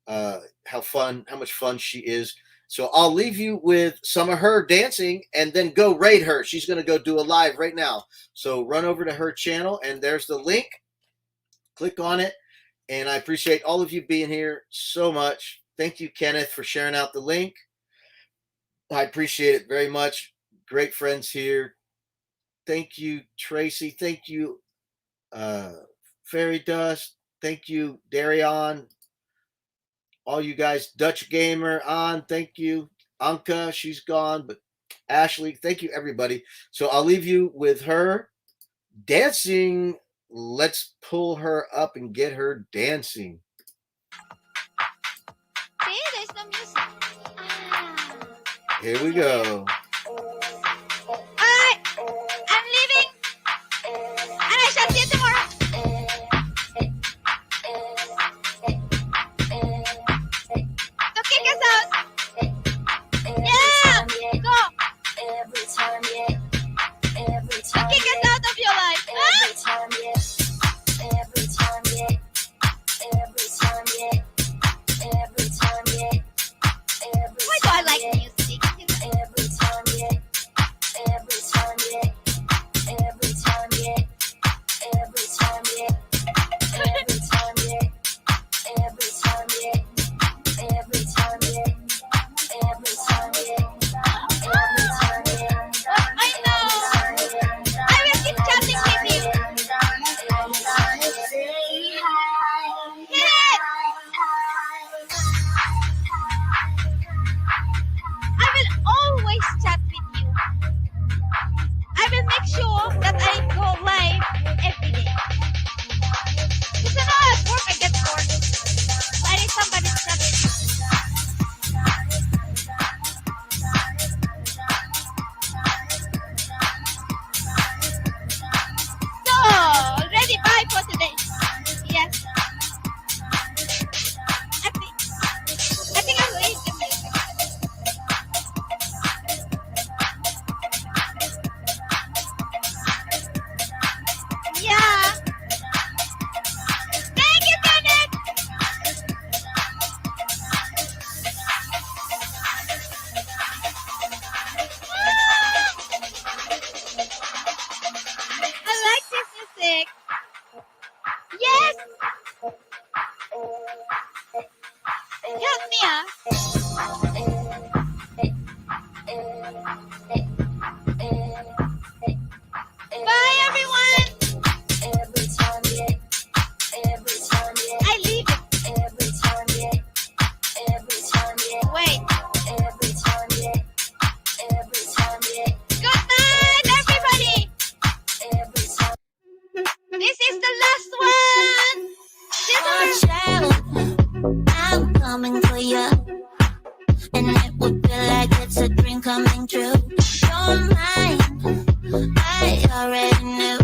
much fun she is. So I'll leave you with some of her dancing and then go raid her. She's going to go do a live right now. So run over to her channel and there's the link. Click on it. And I appreciate all of you being here so much. Thank you, Kenneth, for sharing out the link. I appreciate it very much. Great friends here. Thank you, Tracy. Thank you, uh, Fairy Dust. Thank you, Darion. All you guys, Dutch Gamer on, thank you. Anka, she's gone, but Ashley, thank you, everybody. So I'll leave you with her dancing. Let's pull her up and get her dancing. See, there's no music. Ah. Here we go. Alright, I'm leaving. And I shall see you tomorrow. So kick us out. Yeah, go. Every time, yeah. Every time, Kick us out of your life. every time, yeah. Every time, yeah. Every time, yeah. Every time, yeah. Every Why do I time, like yeah. music? Every time, yeah. Every time, yeah. Every time, yeah. Every time, yeah. Every time, yeah. Every time, yeah. Every time, yeah. Every time, yeah. Every time, yeah. I know. I will keep chatting with you. Hit it. I will always chat with you. I will make sure that I go live every day. Because I know at work I get bored. So I need somebody to chat with. So, already bye for today. Yes. I think I'll leave the music. Yeah. Thank you, Kenneth. I like this music. Yes. Help me, ah. Bye, everyone. Every time, yeah. Every time, yeah. I leave it. Every time, yeah. Every time, yeah. Wait. Every time, yeah. Every time, yeah. Good night, everybody. Every time. This is the last one. Watch out, I'm coming for you, and it would feel like it's a dream coming true. Don't mind, I already knew.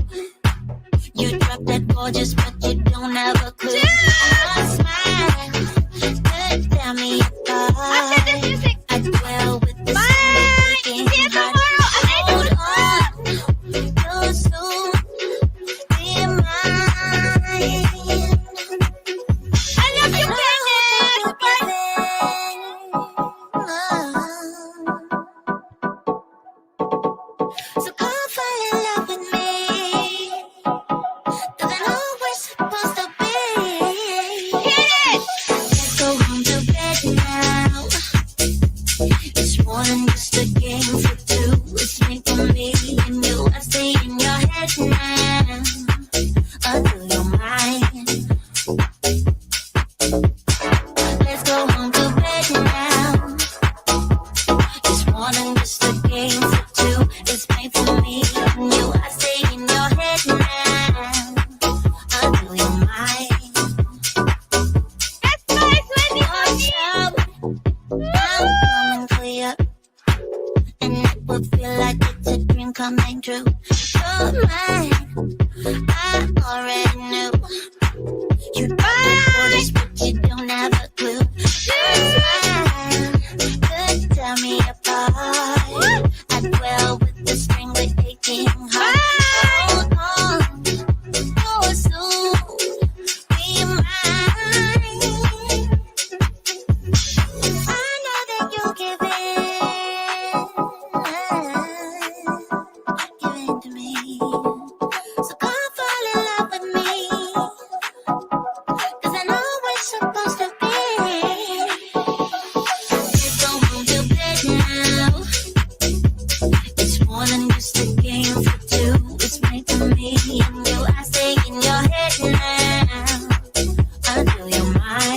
You dropped that gorgeous, but you don't have a clue. Your smile could tell me After this apart. music. I dwell with this Bye. See aching you heart. tomorrow. And I Hold don't. on, too soon. Be mine. I love you, Kenneth. Bye. coming true. You're mine, I already knew. You thought before this, but you don't have a